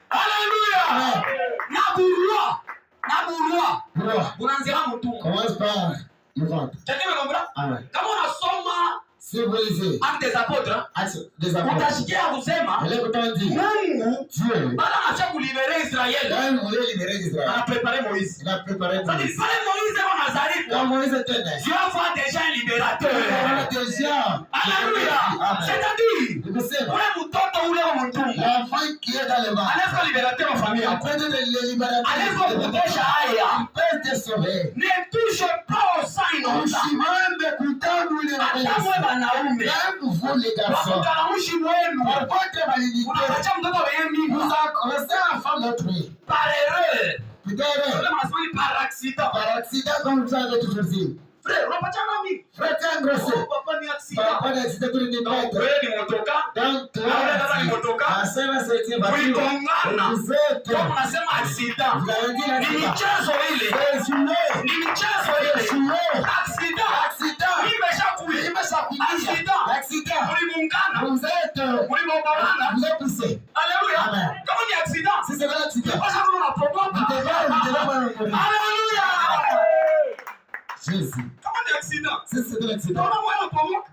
Alléluia. Na burua. Pourquoi? Unaanzia mtumbo. Commence par le ventre. Chakini unaona? Amen. Kama unasoma Si vous lisez Actes des apôtres, Actes des apôtres, utashikia kusema elle est autant dit Mungu Dieu, baada anaacha kulibere Israeli, quand il voulait libérer Israël, anaprepare Moïse. il a préparé Sasa Moïse. pale Moïse au Nazareth, Quand Moïse était né, Dieu voit déjà un il libérateur. avait déjà Alléluia. Amen. C'est-à-dire, Vous savez, ule mtoto ule wa mtumbo l'enfant qui est dans le ventre, anaweza liberateur wa familia yako. après de le libérer, Anaweza kutosha haya. il peut te sauver. Ne touche pas au sein innocent. Usimame kutangu Hata mwe ile wanaume. même vous les garçons, Wakutanamushi wenu. pour votre validité, Unapatia mtoto wenye vous mimba. laissez l'enfant d'autrui. Par erreur. Peut-être Wale wanasema ni par accident. par accident, comme vous avez toujours dit. Frère, unapatia mami. Frère, t'es un grossé. Oh, papa ni Par accident. rapport à l'accident de Donc, l'univers. wewe ni motoka. Donc, toi, Na ule dada ni motoka. asema c'est une voiture. Uligongana. Vous êtes, Kama unasema accident. vous avez dit Ni l'accident. michezo ile. C'est joué. Ni michezo ile. Joué. Accident. Accident. Imeshakuja. Imeshakuja. Accident. Accident. Uligongana. Vous êtes, Uligombana. vous êtes poussé. Alléluia. Amen. Kama ni accident. Si c'est un accident, Pasa kuna vous unapogopa. devez pas mourir. Alléluia. Jésus. Kama ni accident. Si c'est un accident, Kama mwana unapogopa.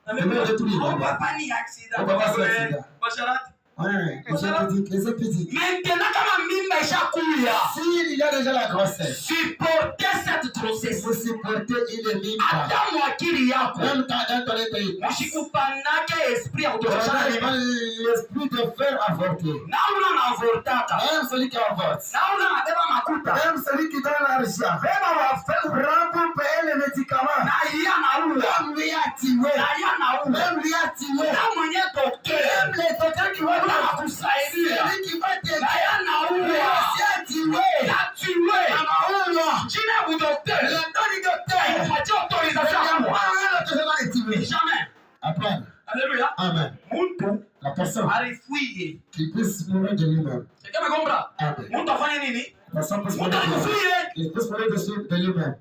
Papa ni accident. Oh, papa, c'est accident. Basharati. ouais, les petits. Maintenant kama mimba ishakuya. S'il y a déjà la grossesse, Supporter cette grossesse. vous supportez il est libre. Hata mwakili yako. Même dans ton état, Mshikupanake esprit ya kutoshana mimba. l'esprit de faire avorter. Nauna na avortaka. Même celui qui avorte. Nauna na beba makuta. Même celui qui donne l'argent. Beba wafe. Prends pour payer les médicaments. Na iya naua. Même lui a tué. Na iya naua. Même lui a tué. Na mwenye docteur. Même les docteurs qui vont Anakusaidia. celui qui va t'aider. Na iya naua. Lui aussi a tué. Na tuwe. Anaua. Jina ya docteur. Le nom du docteur. Kupatia autorisation ya Mungu. Jamais. Après, Alléluia. Amen. Mtu La personne alifuie. qui puisse mourir de lui-même. Kama umekombra? Amen. Mtu afanye nini? La personne puisse Mtu mourir de lui-même. alifuie. Il puisse mourir de lui-même.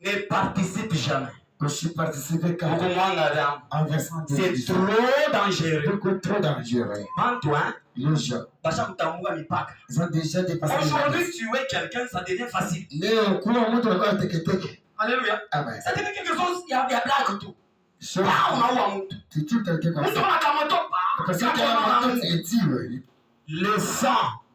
Ne participe jamais. Que je participe quand Kumwanga damu. en versant de C'est Dieu. trop dangereux. Beaucoup trop dangereux. Bantu, hein? Les gens, Bashamtambua mipaka. ils ont déjà dépassé les Aujourd'hui, limites. tuer quelqu'un, ça devient facile. Leo kuwa mtu anakuwa teketeke. Alléluia. Amen. Ça devient quelque chose, il y a blague tout. Sauf Là, unaua mtu. tu tues quelqu'un comme Mtu ça. anakamoto Parce qu'il y a pa. un moment qui est tué. Le sang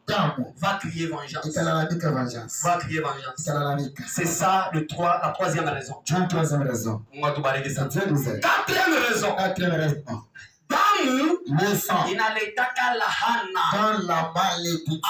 Damu. va crier vengeance. Italalamika vengeance. Va crier vengeance. Italalamika. C'est ça la troisième raison. Dieu, troisième raison. Mungu atubariki sana. Dieu nous aide. Quatrième raison. Quatrième raison. Damu Le sang inaletaka lahana. dans la malédiction.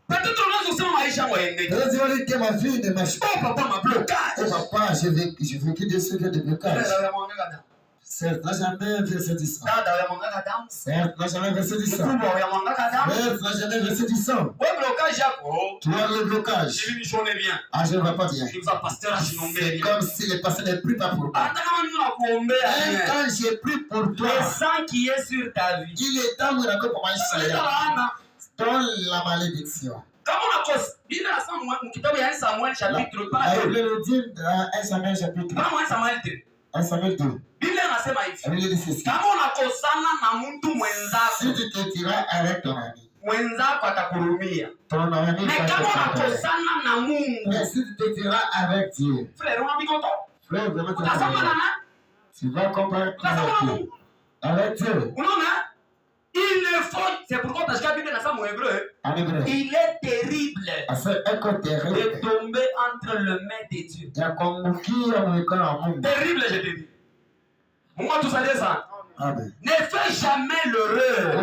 Peut-être unaweza kusema maisha yangu yaendeje. Vous dire que ma vie ne marche pas. Oh papa ma blocage. Oh papa, j'ai vécu des secrets de blocage. Dada yamwangaka damu. Certes, n'a jamais versé du sang. Dada yamwangaka damu. Certes, n'a jamais versé du sang. Mkubwa yamwangaka damu. Certes, n'a jamais versé du sang. Wewe blocage yako. Tu as le blocage. Hivi nishone bien. Ah, je ne vais pas bien. Kiza pasteur ashinombea C'est bien. comme si les personnes ne prient pas pour moi. Hata kama mimi nakuombea Même bien. quand j'ai prié pour Le toi, sang qui est sur ta vie. il est temps de raconter pour Sasa moi. laana. Dans la malédiction. Kama unakosa. Biblia inasema mkitabu ya Samuel chapitre La 3. Bible nous dit dans 1 Samuel chapitre Kama mwa Samuel 3. 1 Samuel 2. Biblia inasema hivi. La Bible dit ceci. Kama unakosana na mtu mwenzako, Si tu te tiras avec ton ami, mwenzako atakurumia. ton ami Na va te kama pardonner. unakosana na Mungu, Mais si tu te tiras avec Dieu, frère, una bikoto. frère, vraiment, tu Utasema na vas nani? Tu vas comparer avec Dieu. Il est fort, c'est pourquoi parce que la Bible dans mon hébreu, il est terrible de tomber entre les mains de Dieu. Terrible, je te dis. Moi, tout ça, ça. Ne fais jamais l'erreur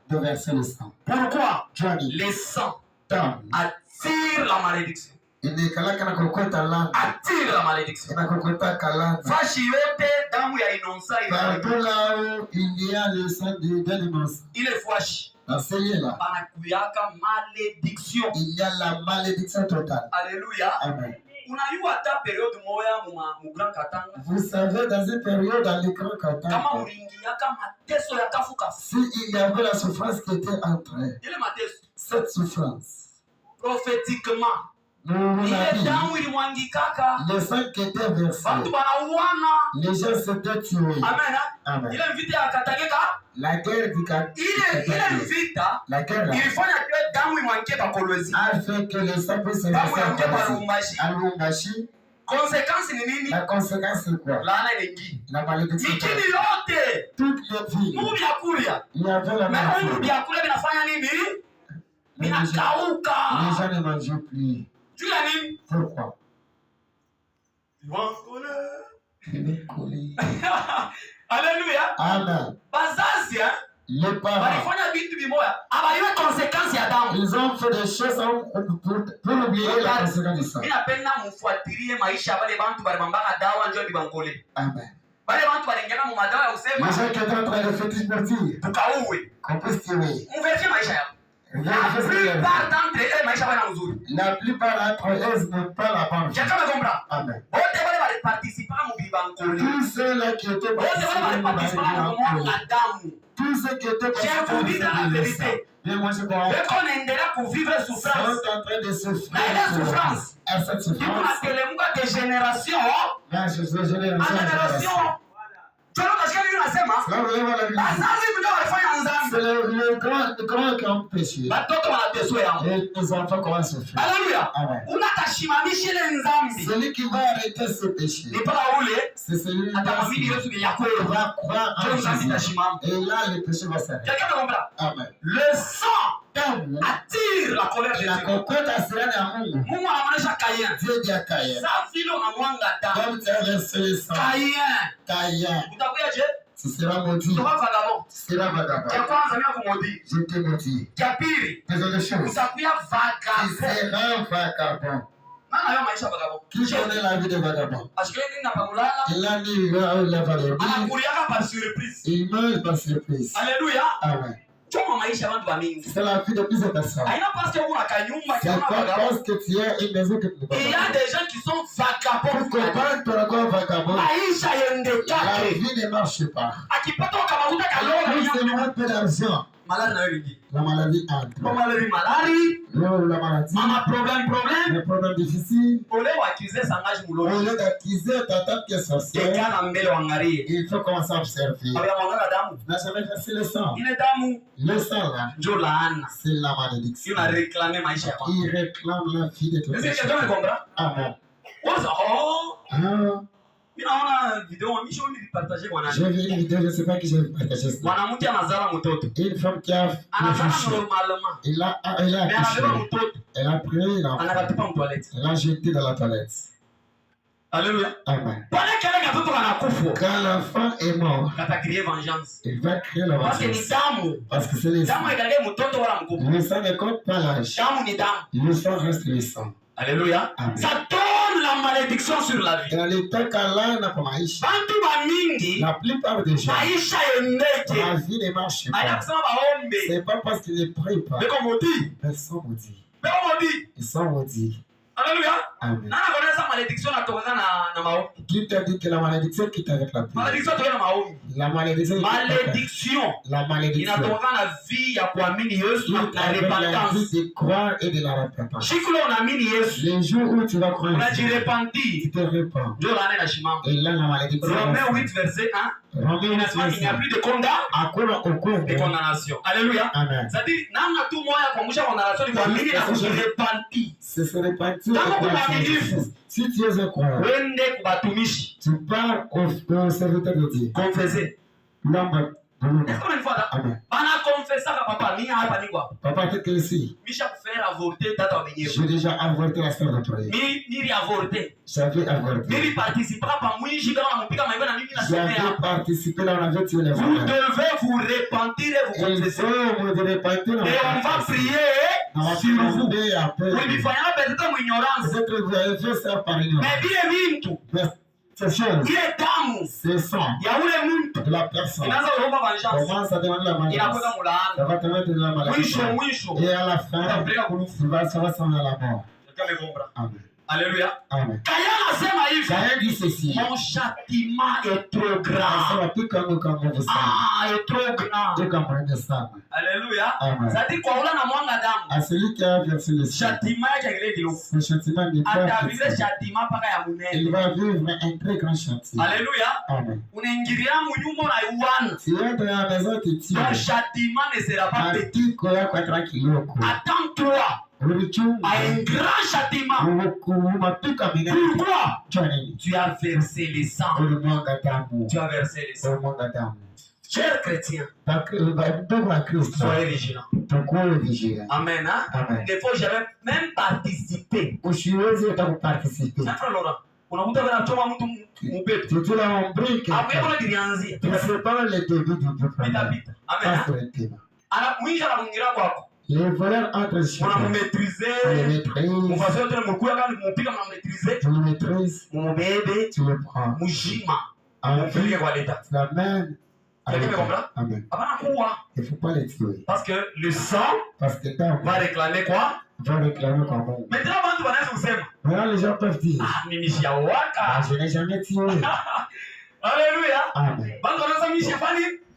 de verser le sang. Pourquoi? Le sang attire la malédiction. Attire la malédiction. Il y a le sang d'animals. Il est fâché. Malédiction. Il y a la malédiction totale. Alléluia. Amen. Vous savez, dans une période dans les grands Katanga, s'il y avait la souffrance qui était entrée, cette souffrance, prophétiquement, le sang qui était versé, les gens s'étaient tués. Amen. Il est invité à Katageka. La guerre du Katanga. Il invite. La guerre il faut a fait que les sang puissent se verser à Lumbashi. Conséquence ni nini? La conséquence c'est quoi? La malédiction. Toutes les villes. Il y avait la malédiction. Les gens ne mangeaient plus. Pourquoi? Alléluia. Amen. Les parents, ils ont fait des choses pour oublier la conséquence du sang. Amen. Les gens qui étaient en train de fétiche pour dire qu'on puisse tirer. La plupart d'entre eux n'ont pas la bonne vie. Amen. Tous ceux-là qui étaient tous ceux qui étaient je vous dis la vérité. Dès qu'on pour vivre souffrance. sont en train de souffrir. La souffrance. À cette souffrance. De génération en génération. C'est le grand péché. Et les enfants commencent à souffrir. Alléluia. Celui qui va arrêter ce péché, c'est celui qui va croire en Jésus. Et là, le péché va s'arrêter. Amen. Le sang attire la colère de Dieu. Dieu dit à Caïn, comme tu as versé le sang, Caïn, tu seras maudit. Tu seras vagabond. Je te maudis. Désolé, chose. Tu seras vagabond. Qui connaît la vie de vagabond? Il a mis là où il va dormir. Il mange par surprise. Alléluia. Amen. C'est la vie de plusieurs personnes. C'est pas parce que tu as une maison que tu ne peux pas. Il y a des gens qui sont vagabonds. Pour comprendre ton accord vagabond, la vie ne marche pas. Plus c'est un peu d'argent. La maladie entre. La maladie. Le problème difficile. Au lieu d'accuser ta tante qui est sorcière, il faut commencer à observer. Il n'a jamais versé le sang. Le sang là, c'est la malédiction. Il réclame la vie de tout le monde. Amen. J'ai vu une vidéo, je ne sais pas qui j'ai partagé ça. Une femme qui a accouché. Elle a accouché. Elle a pris l'enfant. Elle a jeté dans la toilette. Alléluia. Amen. Quand l'enfant est mort, il va créer la vengeance. Parce que c'est le sang. Le sang ne compte pas l'âge. Le sang reste le sang. Alléluia. Amen. Ça donne la malédiction sur la vie. La plupart des gens, la vie ne marche pas. C'est pas parce qu'ils ne prient pas. Ils sont maudits. Ils sont maudits. Alléluia. Amen. Malédiction Qui t'a dit que la malédiction quitte avec la prière? La malédiction. La malédiction. La vie de croire et de la repentance. Les jours où tu vas croire, tu te répands. Et là, la malédiction. Romains 8, verset 1. Il n'y a plus de condamnation. Alléluia. Amen. C'est-à-dire, C'est se repentir. Si tu es un croyant, tu pars au serviteur de Dieu. Confesser. L'homme. Est-ce qu'on a une fois là? Papa, qu'est-ce que c'est? J'ai déjà avorté la sœur de prière. J'avais avorté. J'avais participé là, on avait tué les Vous devez vous repentir et vous confesser. Et on va prier sur vous. Oui, mais c'est damu. C'est sang. De la personne. Commence à demander la vengeance. Ça va te mettre dans la maladie. Et à la fin, tu vas s'en à la mort. Amen. Alléluia. Amen. Caïn dit ceci. Mon châtiment est trop grand. Est trop grand. Alléluia. Amen. À celui qui a versé le sang. Ce châtiment n'est pas petit. Il va vivre un très grand châtiment. Alléluia. Amen. Tu es dans la maison qui tire. Ton châtiment ne sera pas petit. Attends-toi à un grand châtiment. Pourquoi? Tu as versé le sang. Tu as versé le sang. Chers chrétiens, soyez vigilants. Amen. Hein? Amen. Il ne faut jamais même participer. Frère Laurent, unakuta wanachoma mtu mpepo. Hapo kilianzia. Itapita. Amen. Ana mwinja na mwingira kwako. Les voleurs entrent chez toi. On a maîtrisé. Mon façon de me couper quand mon pique m'a maîtrisé. Tu le maîtrises. Mon bébé. Tu le prends. Mujima. Mon frère quoi l'état. La même. Quelqu'un me comprend? Amen. Il ne faut pas les tuer. Parce que le sang va réclamer quoi? Va réclamer quoi? Maintenant les gens peuvent dire. Je n'ai jamais tué. Alléluia. Amen.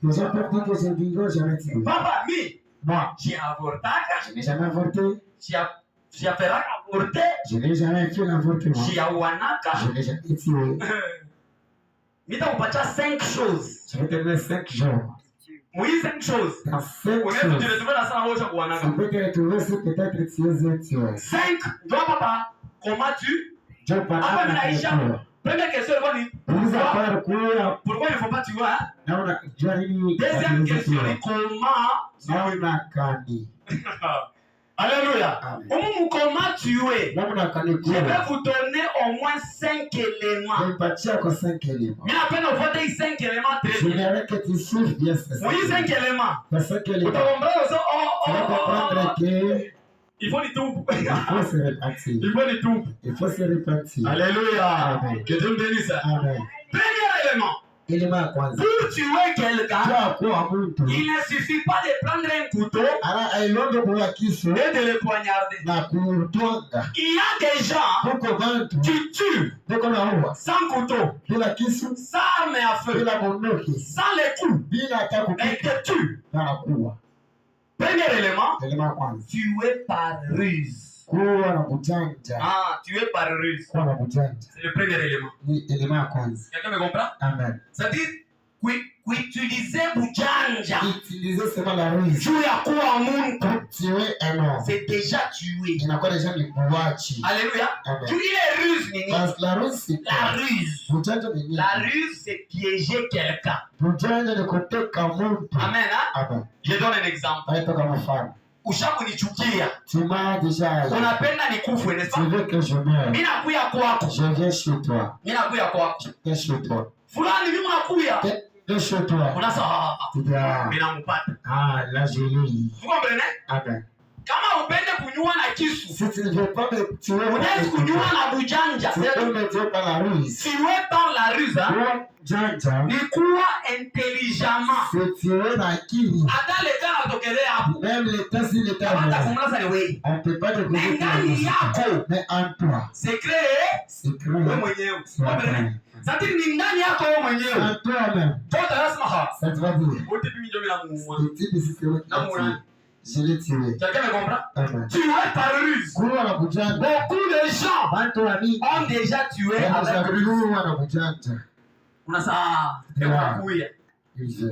Les gens peuvent dire que je n'ai jamais tué. Papa, moi, j'ai avorté. Je n'ai jamais avorté. J'ai avorté. Je n'ai jamais fait l'avortement. Je n'ai jamais tué. Je vais 5 choses. Je vais te donner 5 jours. Oui, 5 choses. Dans 5 choses. Tu peux te retrouver si peut-être tu es tué. 5. Toi, papa, comment tu? Première question, pourquoi il ne faut pas tuer? Deuxième question, comment? Alléluia. Comment tuer? Je vais vous donner au moins 5 éléments. Mais à peine vous voyez 5 éléments très bien. Oui, 5 éléments. Vous il faut les tout. Il faut se repentir. Alléluia. Amen. Que Dieu bénisse ça. Amen. Premier élément. Pour tuer quelqu'un, il ne suffit pas de prendre un couteau et de le poignarder. Il y a des gens qui tuent sans couteau, sans arme à feu, sans les coups, et qui tuent. Premier élément, tuer par ruse. Tuer par ruse. C'est le premier élément. Quelqu'un me comprend? Amen. C'est-à-dire, utiliser bujanja. Utiliser seulement la ruse. Tuer un homme. C'est déjà tué. Il n'a pas déjà mis bouachi. Alléluia. Tu dis les ruses, Nini. Parce que la ruse, c'est la ruse. La ruse, c'est piéger quelqu'un. Amen. Amen. Je donne un exemple. Ushamunichukia. Tu m'as déjà. Unapenda nikufe, n'est-ce pas? Tu veux que je meure. Mimi nakuya kwako. Je viens chez toi. Mimi nakuya kwako. Je viens chez toi. Fulani mimi nakuya. Viens chez toi. Unasema mimi nampata. Là je l'ai. Vous comprenez? Amen. Kama upende kunyua na kisu. Si tu ne veux pas me tuer, unaweza kunyua na bujanja. Tu peux me tuer par la ruse. Tuer par la ruse, hein? Janja. Ni kuwa intelligemment. C'est tuer na akili. Hata le temps atokelea hapo. Même le temps si le temps. On ne peut pas te mais ndani yako. Mais en toi. Secret. Wewe mwenyewe. Sasa ni ndani yako wewe mwenyewe. En toi même. Toi lazima ha. Ça te va dire. Wote pimi ndio mimi namuua. Je l'ai tué. Quelqu'un me comprend? Amen. Tu es par ruse. Beaucoup de gens ont déjà tué avec ruse.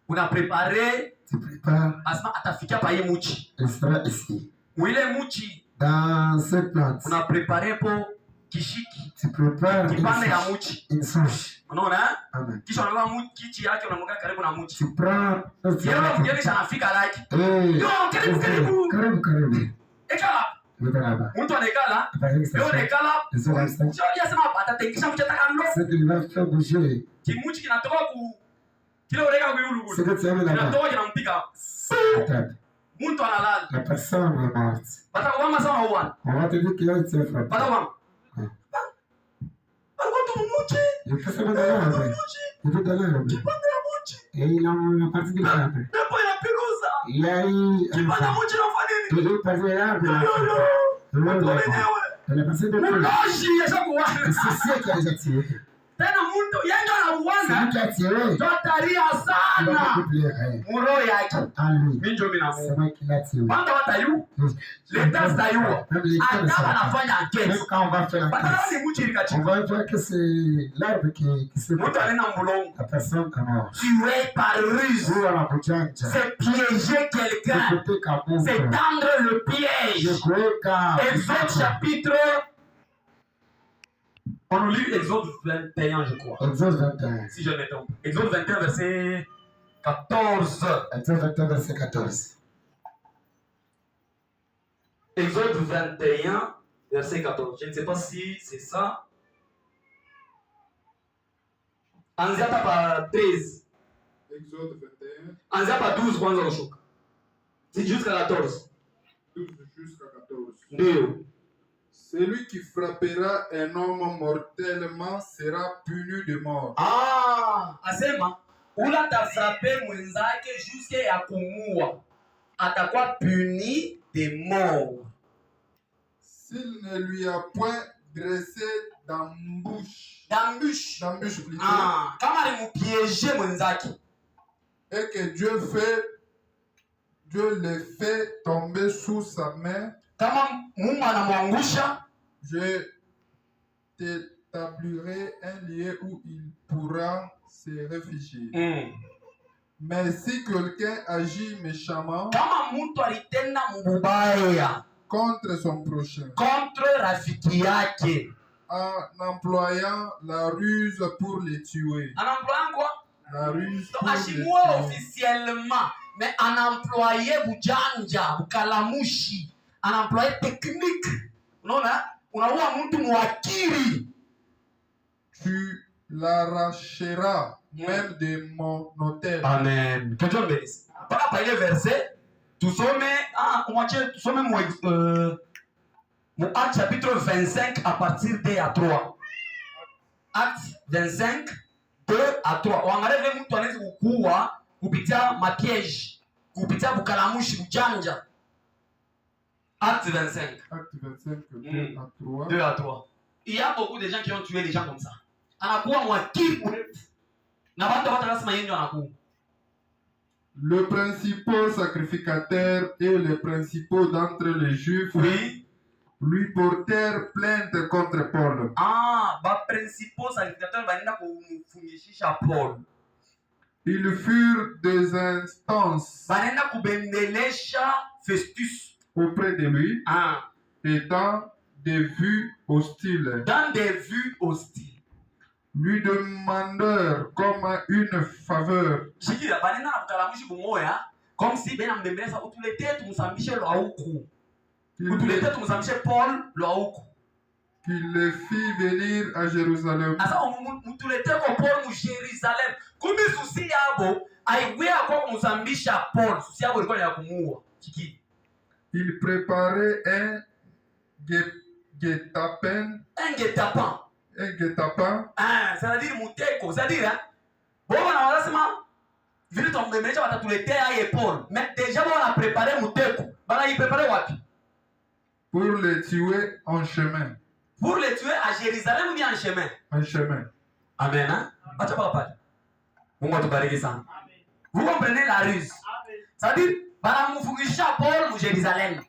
On a préparé. Tu prépares. Asma atafikia pa hii muchi. Il sera ici. Mwile muchi Dans cette plante, on a préparé pour kishiki. Tu prépares une souche. Unaona? Amen. Kisha unavaa kichi yake unamweka karibu na mti. Tu prends Yeye mgeni anafika laki. Yo, karibu. Ekala. Mtu anekala. Leo anekala. Sio sema atatengisha mchataka ndo. C'est qu'il va faire bouger. Kimuchi kinatoka ku kile ureka kwa yulu. C'est que tu avais là-bas. Kinatoka kinampiga. Mtu analala. La personne est morte. Bata kwa mama sana uwan. On va te dire qu'il a été frappé. Bata kwa mama. Il peut se mettre dans l'arbre. Il peut dans l'arbre. Et il a parti de l'arbre. Il a eu un enfant. Il est parti de l'arbre. Il a passé de l'arbre. C'est ça qui a déjà tiré. Tena mtu yeye anauana Mtu atiwe. Totaria sana. Muro yake. Mimi ndio mimi na Mungu. Banda watayu. Leta zayua. Ata anafanya enquête. Quand on va faire la Bata ni mtu ilikachi. on va voir que c'est l'arbre qui se Mtu alina mbulongo. la personne est morte. Tué par ruse. C'est piéger quelqu'un. C'est tendre le piège. Exode chapitre. On lit Exode 21, je crois. Exode 21. Si je me trompe. Exode 21, verset 14. Exode 21, verset 14. Exode 21, verset 14. Je ne sais pas si c'est ça. Anzia par 13. Exode 21. Anzia par 12, kwanza kushuka. C'est jusqu'à 14. 12 jusqu'à 14. Ndio. Celui qui frappera un homme mortellement sera puni de mort. Asema ula tafrape mwenzake jusque ya kumua atakuwa puni de mort. S'il ne lui a point dressé d'embûche plutôt. Kama alimupiéger mwenzake. Et que Dieu le fait tomber sous sa main. Kama Mungu anamwangusha, je t'établirai un lieu où il pourra se réfugier. Mais si quelqu'un agit méchamment kama mtu alitenda mbaya contre son prochain, contre rafiki yake, en employant la ruse pour les tuer. En employant quoi? La ruse pour les tuer. Officiellement, mais en employé bujanja, bukalamushi. Un employé technique. Unaua mtu mwakiri. Tu l'arracheras même de mon hôtel. Amen. Que Dieu bénisse. Par le verset, tu sommes Acte chapitre 25 à partir de 2 à 3. Acte 25, 2 à 3. Wangalie mtu anaweza kukua kupitia mapiège, kupitia bukalamushi bujanja. Acte 25. Acte 25, 2 à 3. 2 à 3. Il y a beaucoup de gens qui ont tué des gens comme ça. Anakuwa mwakiri na watu watasema yeye ndio anakuwa. Le principal sacrificateur et les principaux d'entre les Juifs lui portèrent plainte contre Paul. Ba principaux sacrificateurs baenda kumfungisha Paul. Ils furent des instances. Baenda kubembelesha Festus auprès de lui, et dans des vues hostiles. Lui demandeur comme une faveur. Comme si ben ambembeleza utulete tumsambishe lo huku. Utulete tumsambishe Paul lo huku. Qu'il le fit venir à Jérusalem. Asa utulete ko Paul mu Jérusalem. Kumbe susi yabo aiwea kwa kumsambisha Paul. Susi yabo ilikuwa ya kumuua. Chiki. Il préparait un guet-apens. Un guet-apens. Un guet-apens. C'est-à-dire muteko. C'est-à-dire, bon, on a dit, vile tombemesha watatuletea aye Paul. Mais déjà, on a préparé muteko. Bana y préparé wapi? Pour les tuer en chemin. Pour les tuer à Jérusalem ou bien en chemin? En chemin. Amen. Hein? Acha papa. Mungu atubariki sana. Vous comprenez la ruse? C'est-à-dire, banamfungisha Paul mu Jérusalem.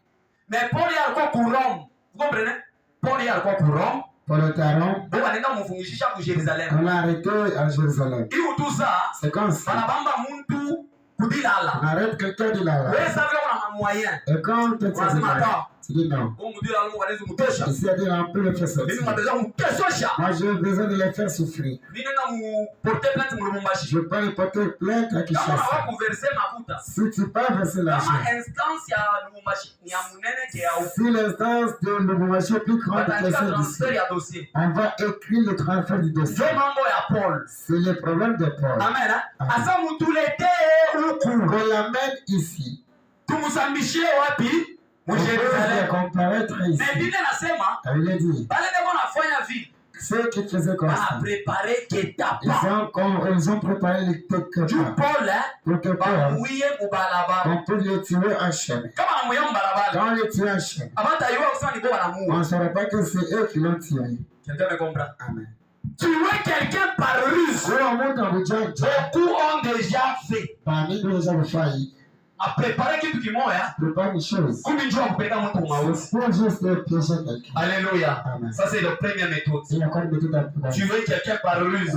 Mais Paul alikuwa ku Rome. Vous comprenez? Paul alikuwa ku Rome. Paul était à Rome. Bon, wanaenda kumfungisha ku Jérusalem. On l'a arrêté à Jérusalem. Hiyo tout ça. C'est comme ça. Banabamba muntu kudilala. On arrête quelqu'un d'ilala. Wewe sasa una moyen. Et quand tu unasema Tu dis non. Ici, a dit on peut le faire sortir. Moi, j'ai besoin de les faire souffrir. Je peux les porter plainte à Kinshasa. Si tu peux verser l'argent. Si l'instance de Lubumbashi est plus grande que celle d'ici, on va écrire le transfert du dossier. C'est le problème de Paul. Amen. Qu'on l'amène ici. Comparaître ici. Il a dit. Ceux qui faisaient comme ça, ils ont préparé les têtes pour que Paul, on peut les tuer en chaîne. Quand on les tue en chaîne, on ne saura pas que c'est eux qui l'ont tué. Quelqu'un me comprend? Amen. Tuer quelqu'un par ruse, beaucoup ont déjà fait. Parmi nous, les gens failli. A préparer quelque chose kimoya. Prépare une chose. Combien de jours on peut faire mon tour? C'est juste piéger quelqu'un. Alléluia. Amen. Ça c'est la première méthode. Il y a encore une méthode à prendre. Tuer quelqu'un par ruse.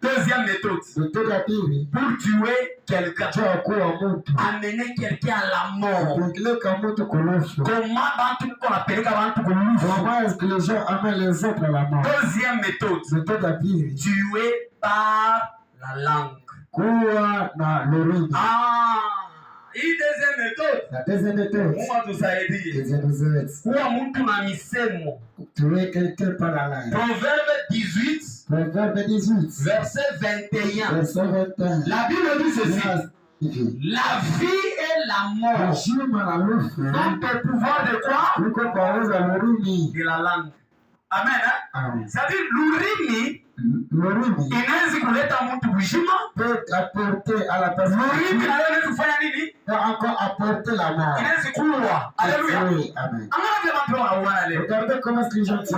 Deuxième méthode. Méthode à pire. Pour tuer quelqu'un. Amener quelqu'un à la mort. Comment on appelle comment est-ce que les gens amènent les autres à la mort? Deuxième méthode. Méthode à pire. Tuer par la langue. Kuwa na lorudi. Hii deuxième méthode. La deuxième méthode. Mungu atusaidie. Dieu nous aide. Kuwa mtu na misemo. Tuer quelqu'un par la langue. Proverbe 18. Proverbe 18. Verset 21. Verset 21. La Bible dit ceci. La vie et la mort sont le pouvoir de quoi? De la langue. Amen. Amen. C'est-à-dire l'urimi. Inaweza kuleta mtu uzima, peut apporter à la personne. Urimi inaweza kufanya nini? Peut encore apporter la mort. Inaweza kuua. Alléluia. Oui, amen. Regardez comment est-ce que les gens tuent.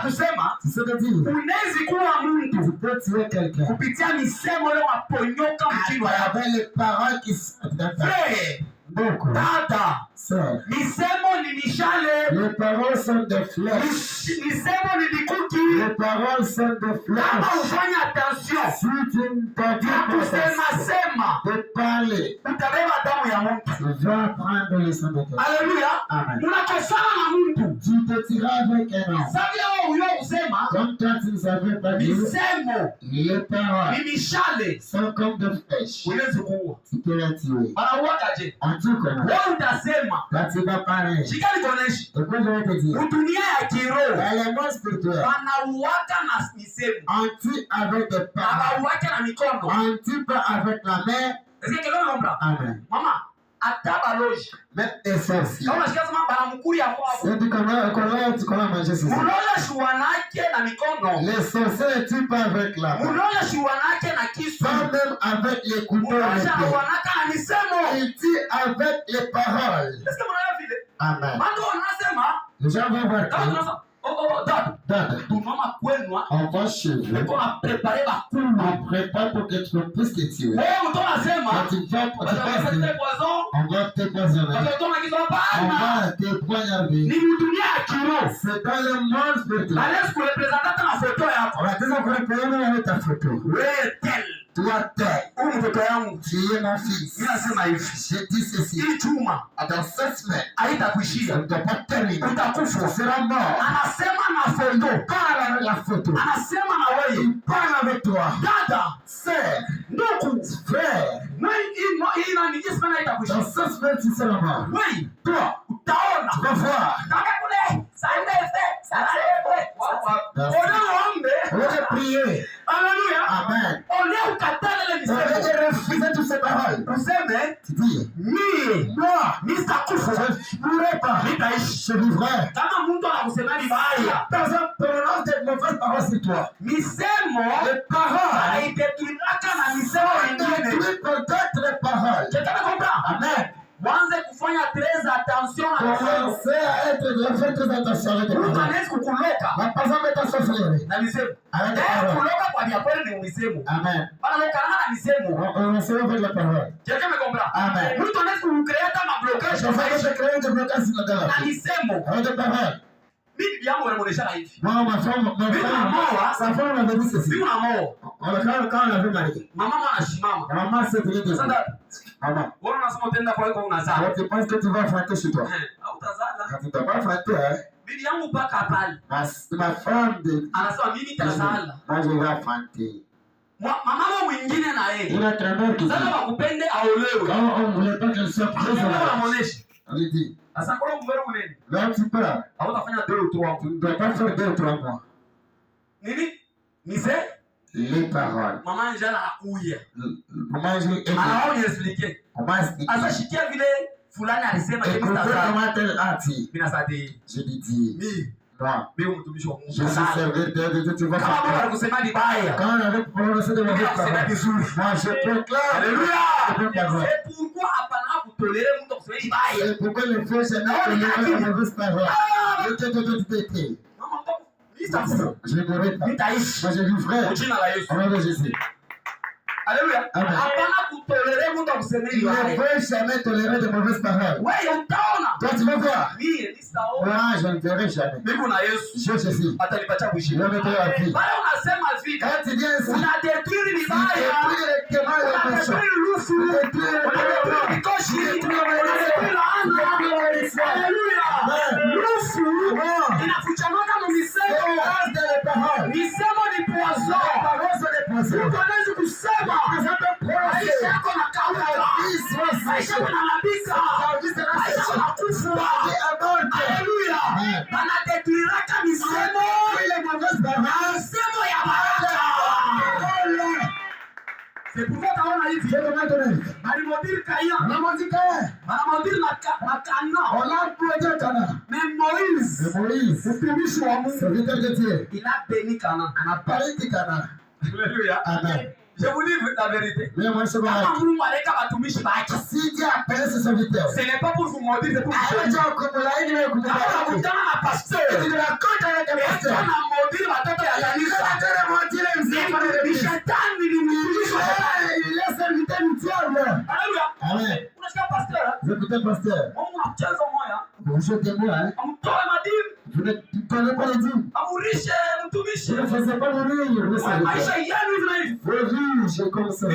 Kusema, c'est de dire, unaweza kuua mtu. Tu peux tuer quelqu'un. Kupitia misemo ile waponyoka mkiwa avec les paroles qui sont frère. Beaucoup. Dada. Sœur. Misemo ni mishale. Les paroles sont des flèches. Misemo ni mikuki. Les paroles sont des flèches. Kama ufanye attention. Si tu ne t'attends pas de parler, utabeba damu ya mtu. Tu vas prendre le sang de quelqu'un. Alléluia. Amen. Unakosana na mtu. Tu te tiras avec un homme. Savia wewe huyo kusema. Comme toi tu ne savais pas dire. Misemo. Les paroles. Ni mishale. Sont comme des flèches. Unaweza kuua. Tu peux la tuer. Anauakaje? En tout cas. Wewe utasema. Là tu vas parler. Shikali koneshi. Et quoi je vais te dire? Dunia ya kiroho. Dans les mondes spirituels. Wanauaka na misemo. On tue avec des paroles. Wanauaka na mikono. On tue pas avec la main. Est-ce que quelqu'un comprend? Amen. Mama, atabaloji. Même des sorciers. Kama shika sema baramukuri ya kwao. C'est du tu connais manger ceci. Mulola shuwanake na mikono. Les sorciers ne tuent pas avec la main. Mulola shuwanake na kisu. Pas même avec les couteaux. Mulola shuwanake na misemo. Il tue avec les paroles. Est-ce que mnaona vile? Amen. Mando anasema. Les gens vont voir. Dada. Tunoma kwenwa. On va chez vous. On prépare bakulu. On prépare pour que tu puisses te tuer. Wewe mtu anasema. Quand tu vas pour te passer. On va te poisonner. On va te poignarder. Ni dunia ya kiroho. C'est dans le monde spirituel. Allez kurepresenter na photo yako. On va te représenter avec ta photo. Wewe tel. Toi tel. Huyu mtoto yangu. Tu es mon fils. Mimi nasema hivi. Je dis ceci. Hii chuma. Dans 7 semaines. Haitakuishia. Ça ne doit pas terminer. Utakufa. Tu seras mort. Anasema na photo. Parle avec la photo. Anasema na wewe. Il parle avec toi. Dada. Sœur. Ndugu. Frère. Hii nani jinsi mana itakuishia. Dans 7 semaines, tu seras mort. Oui. Toi. Utaona. Tu vas voir. Kaka kule. Sandefe. On va prier. Alléluia. Amen. On est au katana le misemo. On va refuser toutes ces paroles. Useme. Tu dis. Moi. Nitakufa. Je ne mourrai pas. Nitaishi. Je vivrai. Kama mtu anakusema vibaya. Personne prononce de mauvaises paroles sur toi. Misemo. Les paroles. Haitetuinaka na misemo mingine. Tu peux d'autres paroles. Quelqu'un me comprend? Amen. Wanze kufanya très attention na misemo. Commencez à être de faire très attention avec les Mtu paroles. anaweza kukuloka. La personne met ta souffrir. Na misemo. Avec les paroles. Kuloka kwa vya kweli ni misemo. Amen. Bana lokana na misemo. On se avec la parole. Quelqu'un me comprend? Amen. Mtu anaweza kucreate ma blocage. Je vais créer des blocages sur la na misemo. avec des paroles. bibi yangu anamuonesha hivi. Moi, ma femme, sa femme m'avait dit ceci. Bibi unamo. Quand on avait marié. Mama anashimama. Maman s'est tenue de ça. Maman. Wewe unasema utaenda kwa wako unazaa. Tu penses que tu vas fêter chez toi? Hautazala. Quand tu ne vas pas fêter, hein? Bibi yangu paka pale. Ma femme de... Anasema mimi tazala. Moi, je vais fêter. Mama mwingine na yeye. Il a très qui sasa bakupende aolewe. Quand on ne voulait pas qu'elle soit présente. On lui dit. Sasa kwa mbele munene. Là, tu pars. Hautafanya 2 ou 3. Tu ne dois pas faire 2 ou 3 mois. Nini? Mise? Les paroles. Maman njala akuya. Maman je anaona expliquer. Comment expliquer? Asa shikia vile fulani alisema yeye mtazaa. Mina sadi. Je lui dis. Mi. Moi. Je suis serviteur de Dieu, tu vas faire. Quand on avait prononcé de mauvaises paroles, moi je proclame. Alléluia. C'est pourquoi apana vous tolérez mon donc c'est pourquoi le feu c'est là que les mauvaises paroles. Je ne pourrais pas. Moi j'ai vu frère. Au nom de Jésus. Alléluia. Apana vous tolérez mon donc c'est il ne peut jamais tolérer de mauvaises paroles. Ouais, on taona. Toi tu vas voir. Moi je ne ferai jamais. Mais kuna Yesu. Je Jésus. Atanipatia kuishi. Je vais te la vie. Bale unasema hivi. Quand tu viens ici. Una détruire vibaya. Una détruire lufu. Una détruire mikoshi. Una détruire laana. Alléluia. Lufu. Inafuchamaka mu misemo. Misemo ni poison. Utanezi kusema. Maisha yako na kauka. Maisha yako na mabika. Maisha yako na kufa. Alléluia. Banadetruiraka misemo. Misemo ya baraka. C'est pourquoi taona hivi. Balimodiri Kaya. Banamodiri na Kana. Mais Moïse. Mtumishi wa Mungu. Il a béni Kana. Anabariki Kana. Alléluia. Amen. Je vous dis la vérité. Mais moi, je vais si Dieu appelle ses serviteurs, ce n'est pas pour vous maudire, c'est pour vous bénir. Vous écoutez le pasteur. Vous jetez moi, hein. Vous ne prenez pas les dîmes. Vous ne faisiez pas le rire. Vos riches comme ça.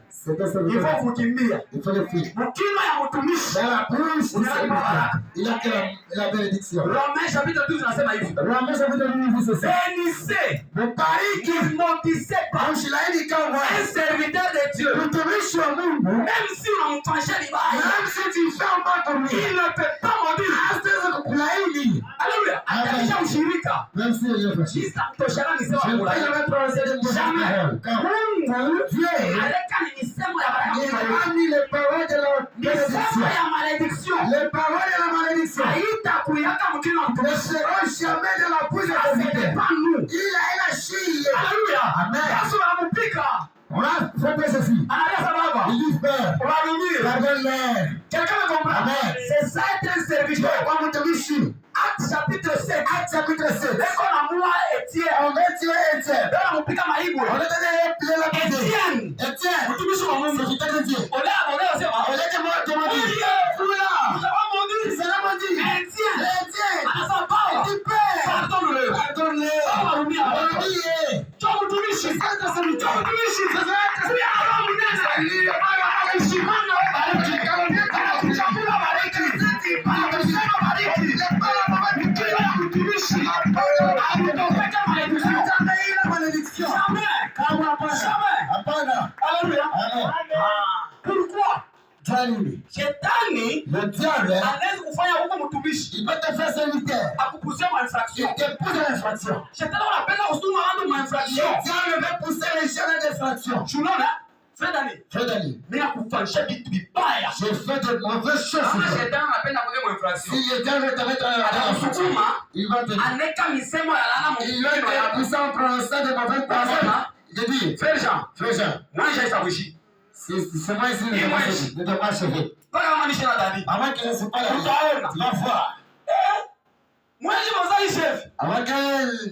C'est un serviteur. Il faut le faire. Dans la bouche du serviteur, il a la bénédiction. Romains chapitre 12 nasema hivi. Romains chapitre 12 c'est ça. Bénissez. Mbariki. Ne maudissez pas. Un serviteur de Dieu. Mtumishi wa Mungu. Même si unamfanyia vibaya. Même si tu fais un mal pour lui. Il ne peut pas maudire. Hastaweza kukulaini. Alléluia. Ataisha ushirika. Même si il est fâché. Sisa kutoshana nisema kula. Jamais. Mungu Dieu. Aleka ni misemo ya baraka. Il a mis les paroles de la bénédiction. Ya malédiction. Les paroles de la malédiction. Haitakuiaka mkino wa ne seront jamais de la bouche de serviteur. Il a élargi. Alléluia. Amen. Yesu anamupika. On a fait ceci. Il dit Père, pardonne-leur. Quelqu'un me comprend? Amen. C'est ça être un serviteur. Acte chapitre 7. Acte chapitre 7. Etienne. On va tuer Etienne. On a donné la Etienne. Etienne. C'est qui Dieu. On a demandé. C'est la maudit. Etienne. Il dit Père, pardonne-le. Pourquoi? Shetani le diable anaweza kufanya huko mtumishi. Il peut te faire serviteur. Akupushia ma infraction. Il te pousse à l'infraction. Shetani anapenda kutuma watu ma infraction. Le diable veut pousser les gens à l'infraction. Tunaona? Fredani. Mimi nakufanyisha vitu vibaya. Je fais de mauvaises choses. Kama shetani anapenda kuweka ma infraction. Si le diable veut te mettre en infraction, il va te aneka misemo ya laana mu. Il va te pousser en prononçant de mauvaises paroles. Je dis, Frère Jean. Moi j'ai ça wishi. C'est moi ici de te marcher. Avant qu'elle ne se parle, tu vas voir. Moi, je suis chef. Avant qu'elle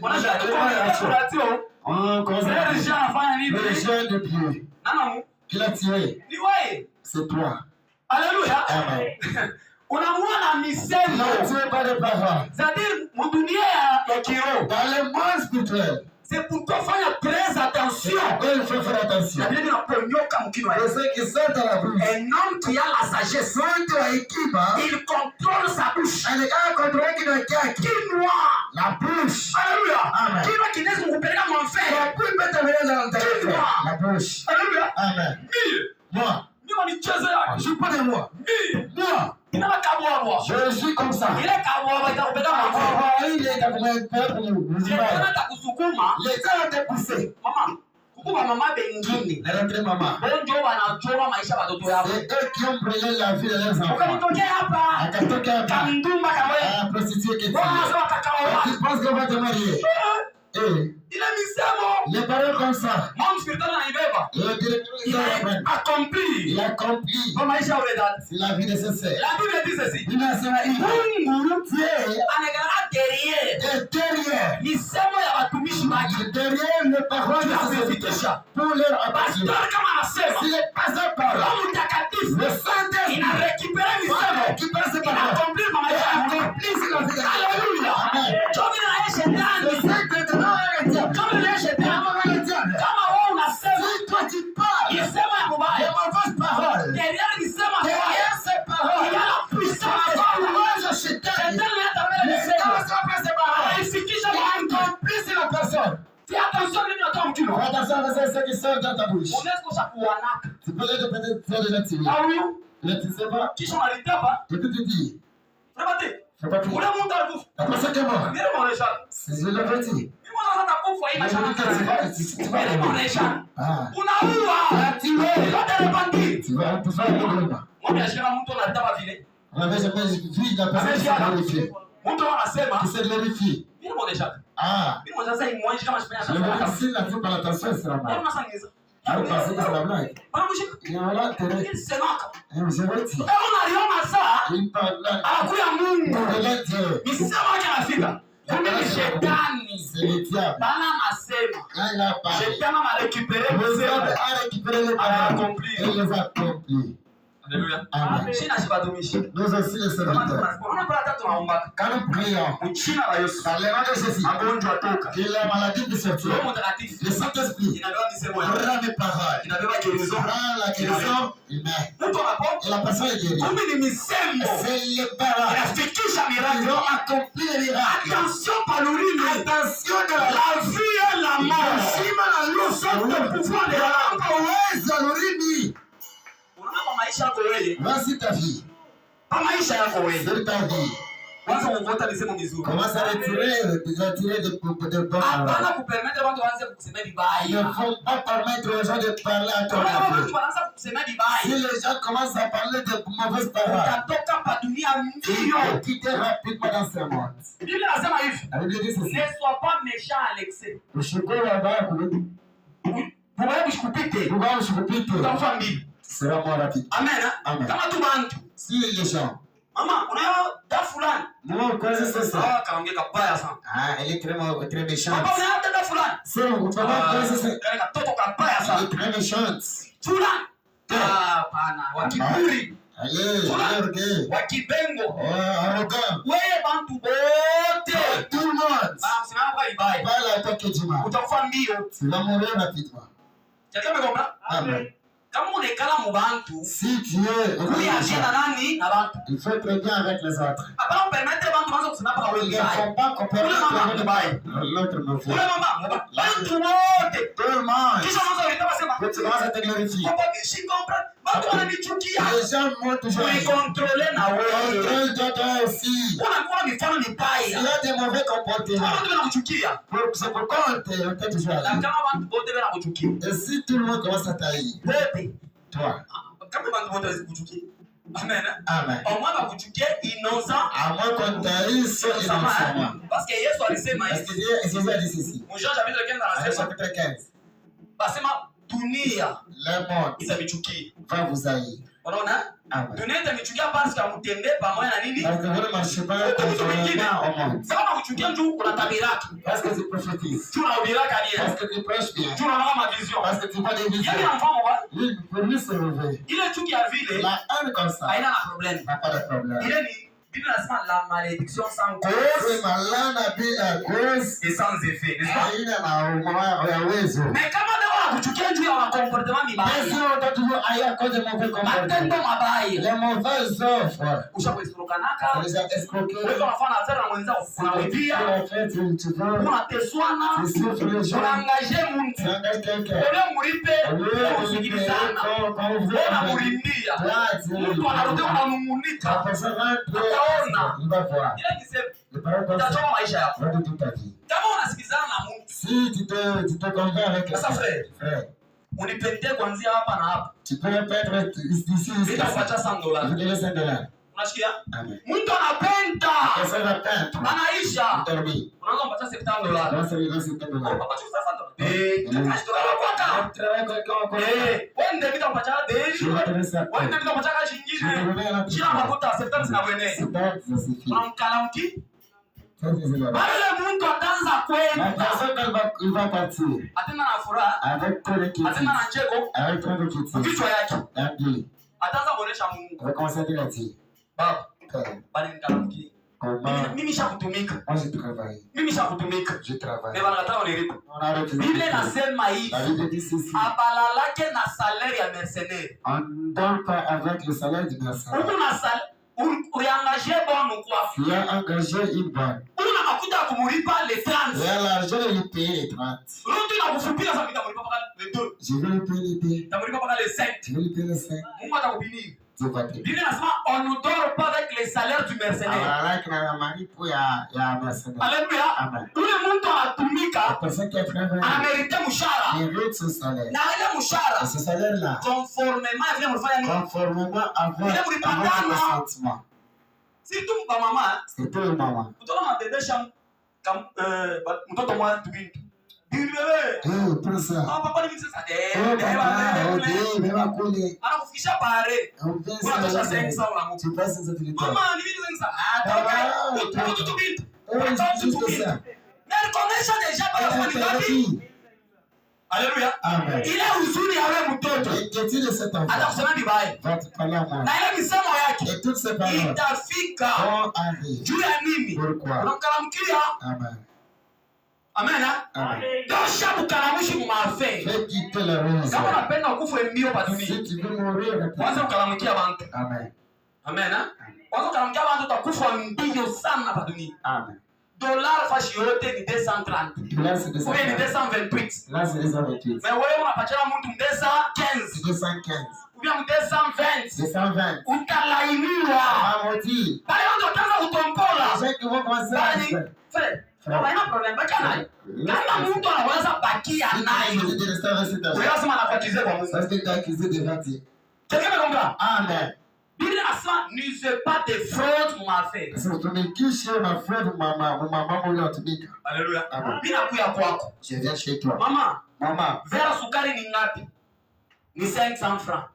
on commence à le chien de pied. Qui l'a tiré? C'est toi. Alléluia. Amen. Unamwona misemo. Tu n'as pas de parole. C'est-à-dire, Dans le monde spirituel. C'est pour toi faire très attention. Il faut faire attention. Et ceux qui sont dans la bouche. Un homme qui a la sagesse, il contrôle sa bouche. Qui noie la bouche. Alléluia. Amen. Qui n'est mon père mon frère. La bouche. Alléluia. Amen. Moi. Je suis pas de moi. Moi. Je suis comme ça. Il est comme un peuple musulman. Les gens ont été poussés. Les rentrées maman. C'est eux qui ont brûlé la vie de leurs enfants. À prostituer qui pense qu'on va te marier. Les paroles comme ça. Le directeur a accompli. Il a accompli. C'est la vie nécessaire. La Bible dit ceci. Il nasema hivi. Dieu Anaangalia derrière. Derrière. Misemo ya watumishi wake. Derrière les paroles de ses serviteurs. Pour leur appartenir. Pasteur kama anasema. S'il est passé par là. Roho Mtakatifu. Le Saint-Esprit. Il a récupéré misemo. Récupéré ses paroles. Il a accompli ma maisha. Accompli la vie. Alléluia. Amen. Chomi na yeye shetani. Le Saint-Esprit est là. Chomi na yeye shetani. Kama wewe unasema. Si toi tu parles. Isema ya mubaya. Les mauvaises paroles. Derrière misemo. Derrière ces paroles. Il y a la puissance de la shetani. Shetani atabele misemo. Aifikisha mtu. Accompli la personne. Fais attention nini unatoa mkino. Attention à ceux qui sont dans ta bouche. Unaweza kusha kuanaka. Tu peux les peut-être faire de la tirer. Ah oui. Mais tu sais pas. Kisha malitapa. Et puis tu dis. Unapate. Faut pas tout. Ule muntu alikufa. Après ça, comment? Ndio muonesha. C'est je l'avais dit. Mimi sasa kufa hii maisha yangu. Ndio muonesha. Ah. Unaua. Tu vas. Yote ni bandi. Tu vas te faire le problème. Mimi ashika mtu anataka vile. On avait jamais vu la personne qui s'est glorifiée. Mtu anasema. Qui s'est glorifiée. Mimi muonesha. Ah. Mimi sasa imwonyesha kama sifanya Je vais passer la vie par l'attention, c'est la Ndio blague. unasangiza. Je vais passer par la blague. Bana mshika. Et voilà, tu es. Ili semaka. Je vais dire. Unaliona saa? Il parle là. Anakuya Mungu. De la Dieu. Misemo yake anafika. Kumbe ni shetani. C'est le diable. Bana anasema. Quand il a parlé. Shetani a récupéré Le misemo. diable a récupéré les paroles. Accompli. Et les a accomplis. Alléluia. Amen. Shina shibatumishi. Nous aussi les serviteurs. Unaona pale tatu naomba. Quand nous prions, Mchina la Yesu. par le nom de Jésus, Magonjwa toka. que la maladie qui sortit, Roho Mtakatifu. le Saint-Esprit Inabeba misemo yake. prend les paroles, Inabeba guérison. prend la guérison, il met. Mtu anapoa. Et la personne est guérie. Kumbe ni misemo. C'est les paroles. Inafikisha Ils miracle. ont accompli les miracles. Attention palulini. Attention de La vie et la mort. Shima la Nous sommes le pouvoir de la langue. uwezo alurimi. Unaona kwa maisha yako wewe. Voici ta vie. Kwa maisha yako wewe. C'est ta vie. Kwanza uongota misemo mizuri. Commence à retirer de bonnes Hapana paroles. kupermettre watu waanze kusema Ils vibaya. ne font pas permettre aux gens de parler à ton Kama avis. watu wanaanza kusema Si vibaya. les gens commencent à parler de mauvaises paroles, Utatoka pa dunia ils mbio. vont quitter rapidement dans ce monde. Biblia inasema hivi. La Bible dit ceci. Ne sois pas méchant à l'excès. Ushukuru ambao kurudi. Bubaya bushikupite. Ubao ushukupite. Utakufa mbili. Sera moins rapide. Amen. Amen. Kama tu bantu. Si les gens. Mama, unayo da fulani. Non, quoi c'est ça? Ah, kaongea kabaya sana. Ah, elle est très méchante. Papa unayo da fulani. C'est bon, tu vas voir quoi c'est ça? Kale katoto kabaya Elle sana. est très méchante. Fulani. Ah, pana. Wakiburi. Allez, regardez. Wakibengo. Oh, arrogant. Wewe bantu bote. Tout le monde. Ah, msimama kwa vibaya. Parle à toi que tu m'as. Utakufa mbio. Tu vas mourir rapidement. Chakama gomba. Amen. Kama unekala mu bantu, Si tu es kuyaje na nani na bantu. il faut être bien avec les autres. Hapana permettre bantu banza kusema kwa Ils wewe ne vibaya. font pas comparer Ule mama mbaya. l'autre mauvais. Ule mama, bantu wote. Tout le monde. Kisha mwanzo alitaka sema, Quand tu commences à te glorifier, papa bishi comprendre. Bantu wananichukia. les gens m'ont toujours dit, Unikontrole na wewe. contrôle toi aussi. Unakuwa mifano Il y mibaya. a des mauvais comportements. Bantu wanakuchukia. C'est pourquoi on t'a toujours Na dit. kama bantu wote wanakuchukia. Et si tout le monde commence à tailler, Wote. toi, Kama bantu wote wanakuchukia. Amen. amen. Au moins bakuchukia innocent. À moins qu'on taillisse innocemment. Parce que Yesu alisema Parce que hivi. Jésus a dit ceci. Mu Jean chapitre 15 Au anasema, chapitre 15. basema dunia Le monde itamichukia. va vous haïr. Unaona? Amen. Dunia itamichukia parce que mtembee pamoja na nini? Parce que vous ne marchez pas conformément au monde. Sasa kuchukia mtu kuna tabiraki. Parce que tu prophétises. Tunahubiraka Parce nia. que tu prêches bien. Tunaona mavision. Parce que tu vois des visions. Yaani mfano wa Lui, pour lui se lever. ile chuki ya vile La haine comme ça haina na problem. n'a pas de problème. Ile ni Bible nasema la malédiction sans cause. Malana bila cause Et sans effet. N'est-ce pas? haina na uwezo. Mais kama leo wanakuchukia juu ya comportement mibaya. Sio watu haya cause mauvais comportement. Matendo mabaya. Les mauvaises offres. Ushakuistrokanaka. Déjà escroquer. Wewe unafanya affaire na mwenzako. Unawibia. Unateswana. Unaangaje mtu. Ole muripe. Unasikilizana. Ona murimbia. Mtu anarudi unanungunika. Utaona. Ila kisema utachoma maisha yako. Kama unasikilizana na Mungu. Si tu te convaincs avec sasa frère. Unipende kuanzia hapa na hapa. Tu peux être ici. Nitakuacha $100. Je te laisse $1. Unasikia? Amen. Mtu anapenda. Essa é a pente. Anaisha. Dormir. Unaanza kupata $70. Nossa, ele vai $70. Papa chusa $100. Tunashitoka kwa Trabalha com aquela wende vita mpacha daily. Wende vita mpacha kazi nyingine. Kila makuta $70 na wene. Unamkala mki? Wale Mungu ataanza kwenda. Il va partir. Atenda na furaha. Avec tout le qui. Atenda na cheko. Avec tout le qui. Kichwa yake. D'ailleurs. Ataanza kuonesha Mungu. Va commencer à dire. Baba. Bali nikalamki. Comment? Mimi shakutumika. Moi je travaille. Mimi shakutumika. Je travaille. Mais wanakataa wanilipa. On a refusé. Biblia inasema hivi. La Bible dit ceci. Abalalake na salaire ya mercenaire. On ne donne pas avec le salaire du mercenaire. Uko na salaire. Uliangaje bono kwa. Tu as engagé une bonne. Una makuta kumulipa le 30. Et à l'argent de lui payer les 30. Ruti na kufupia sasa mtamulipa mpaka le 2. Je vais lui payer les 2. Tamulipa mpaka le 5. Je vais lui payer les 5. Mungu atakubini. Je vais te Biblia inasema on ne dort pas avec les salaires du mercenaire. alors kuna malipo ya mercenaire. Haleluya. Amen. Ule mtu anatumika. La personne qui a travaillé. Anamerita mshahara. Mérite ce salaire. Na ile mshahara. Ce salaire là. Conformément vile mlifanya nini? Conformément à votre sentiment. Surtout kwa mama. C'est pour le maman. Kutoka mabebesha mtoto mwa tubintu. Bibele. Pour ça. Papa ni sasa beba kule. Anakufikisha pare. Unatosha sensa una Tu passes cette vidéo. mama ni vitu sensa. Mtoto tubintu. Mais connaissant déjà par la famille. Alléluia. Amen. Ile huzuni ya wewe mtoto. Qu'est-il de cet enfant? Atakusema vibaya. Va te parler à moi. Na ile misemo yake. Et toutes ces paroles. Itafika. Vont arriver. Juu ya nini? Pourquoi? Unamkalamkia. Amen. Amen. Amen. Tosha kukalamushi mu mafe. Fais quitter la rose. Kama unapenda ukufe mbio pa dunia. Si tu veux mourir, Kwanza kukalamkia bantu. Amen. Amen. Kwanza kukalamkia bantu utakufa mbio sana pa dunia. Amen. Dollar fashi yote ni 230. Là, c'est des Ou bien ni 228. Là, c'est des 28. Mais wewe unapatia mtu 215. 215. Ou bien 220. 220. Utalainiwa. Maudit. Pale watu wataanza kutompola. Les gens qui vont commencer à Bali, faire. Fred, haina problem baki nayo. Kama mtu anaweza bakia nayo. Wewe sema anakuakize kwa Mungu. Parce que tu as accusé devant Dieu. Quelqu'un me comprend? Amen. Biblia inasema n'use pas de fraude mu affaire. Sasa utumikishe unafanya mama unatumika. Haleluya. Amen. Mimi nakuya kwako. Je viens chez toi. Mama, vera sukari ni ngapi? Ni 500 francs.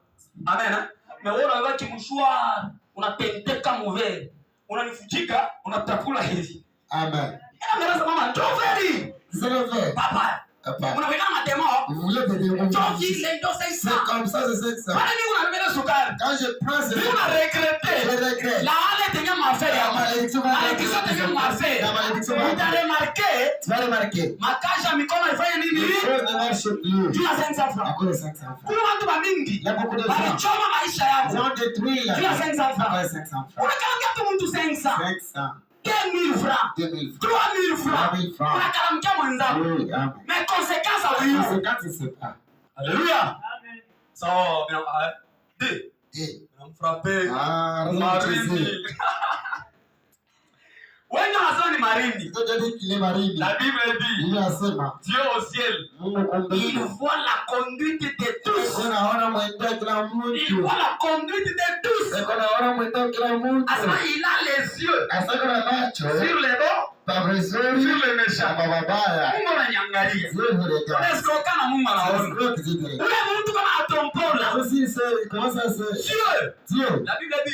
Amen. Mais wewe unaweza kimshua unatenteka muvere. Unanifujika unatakula hivi. Amen. Ina mama, njoveri. C'est le vrai. Papa. Papa. Unaweka matemo. Vous voulez des démons? C'est comme ça, c'est ça. Bali ni unabeba sukari. Quand je prends ce Ni una regretter. je regrette. La ale tenye mafere ya malédiction va la malédiction va Utaremarke. Tu vas remarquer. Makasha mikono ifanye nini? Les choses ne marchent plus. Juu ya 500 À francs. cause de 500 francs. Kuna watu bamingi. Il y a beaucoup de gens. Walichoma maisha Ils yao. ont détruit la Juu ya 500 à francs. cause de 500 francs. Unakalamkia tu mtu 500. 500. 1000 francs. 2000 francs. 3000 francs. 3000 francs. Unakalamkia mwenzako. Oui, amen. Mais conséquence à lui. C'est quand il se passe. Alléluia. Ça bien deux. Et On frappé. ah, Marindi. Wengi wanasema ni marindi. il a dit qu'il est marié. La Bible dit Il a sema. Dieu au ciel, Mungu il kumbele. voit la conduite de tous. Unaona mwendea kila Il mtu. voit la conduite de tous. Unaona mwendea kila mtu. Asema il a les yeux Asaka na macho. sur les bons, Pas vizuri. sur les méchants. Baba baya. Mungu ananiangalia. Dieu vous regarde. Unaskoka na Mungu anaona. Dieu qui dit. Ule mtu kama atompola. Aussi c'est comment ça c'est? Dieu. Dieu. La Bible dit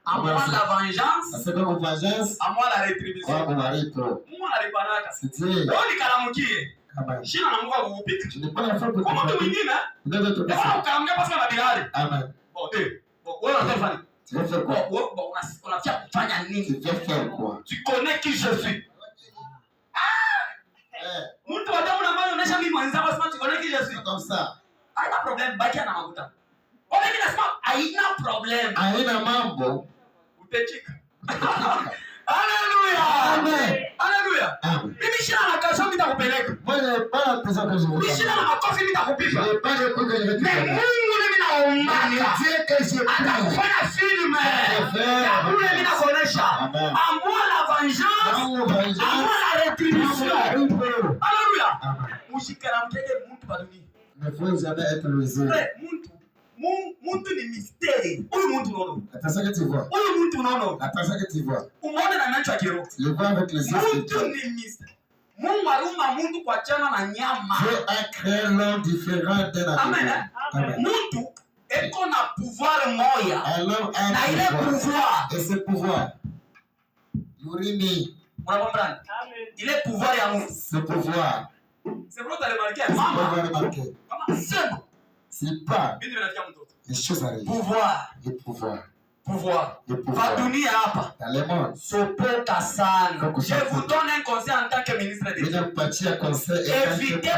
à moi la vengeance, C'est comme vengeance. à moi la rétribution. Kwa kumalipo. Mungu analipanaka. C'est Dieu. Wewe nikalamukie. Amen. Shina na Mungu akukupika. Je n'ai pas la foi pour Kwa mtu te mwingine, Ndio ndio ukaambia pasa na bilali. Amen. Bon, wewe unataka Tu veux faire quoi? Tu veux faire quoi? Tu connais qui je suis? Mtu wa damu na maji unaonyesha mimi mwenzako sema tu connais qui je suis. Comme ça. Haina problem, baki na makuta. Wale mimi nasema haina problem. Haina mambo. Utachika. Hallelujah. Amen. Hallelujah. Mimi shina na kasho nitakupeleka. Wewe bana pesa kwa Mungu. Mimi shina na makofi nitakupiga. Pale kwa Mungu mimi naomba. Atakufanya film. Mungu mimi nakuonesha. Amour la vengeance. Amour la rétribution. Hallelujah. Mushikana mtege mtu kwa dunia. Ne faut jamais être le zéro. Mtu ni mystère. Huyu mtu unaona. Attends que tu vois. Huyu mtu unaona. Attends que tu vois. Umeona na macho ya kiroho. Tu le vois avec les yeux. Mtu ni mystère. Mungu aliumba mtu kwa chana na nyama. Dieu a créé l'homme différent d'un Amen. Mtu eko na pouvoir moya. Alors, Na ile pouvoir. Et ce pouvoir. Yurimi. Unakomprendre? Ile pouvoir ya Mungu. Ce pouvoir. C'est pour ça le marquer. On Mama. va remarquer. Kama sema. C'est pas Mimi ninafikia mtoto. les choses arrivent. Pouvoir. Le pouvoir. Pouvoir. Le pouvoir. Kwa dunia hapa. Dans le monde. Sopota sana. Je vous donne un conseil en tant que ministre de Dieu. Ninakupatia conseil Évitez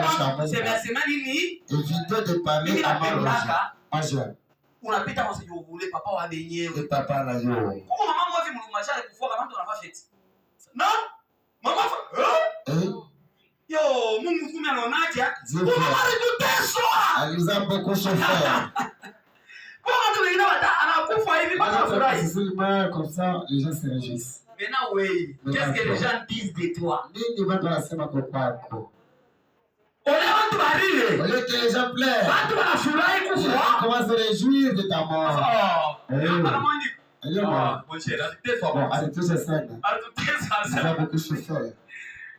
sema nini? Évitez de parler à mal. Unapita kwa sababu ule papa wa benyewe. Le papa na yo. Kwa mama mmoja mlumashale kufua kama mtu anafanya feti. Na mama yo Mungu kumbe anaonaje? Mama alituteswa. Aliza beaucoup souffert. Kwa mtu mwingine anakufa hivi mpaka furahi. Seulement comme ça les gens se réjouissent. Maintenant oui, qu'est-ce que les gens disent de toi? Nini watu wanasema kwa kwako? Ole watu barile. Ole que les gens pleurent. Watu wanafurahi kufa. Comment se réjouir de ta mort? Anamwandika. Bon, alitosha sana. Ça a beaucoup souffert.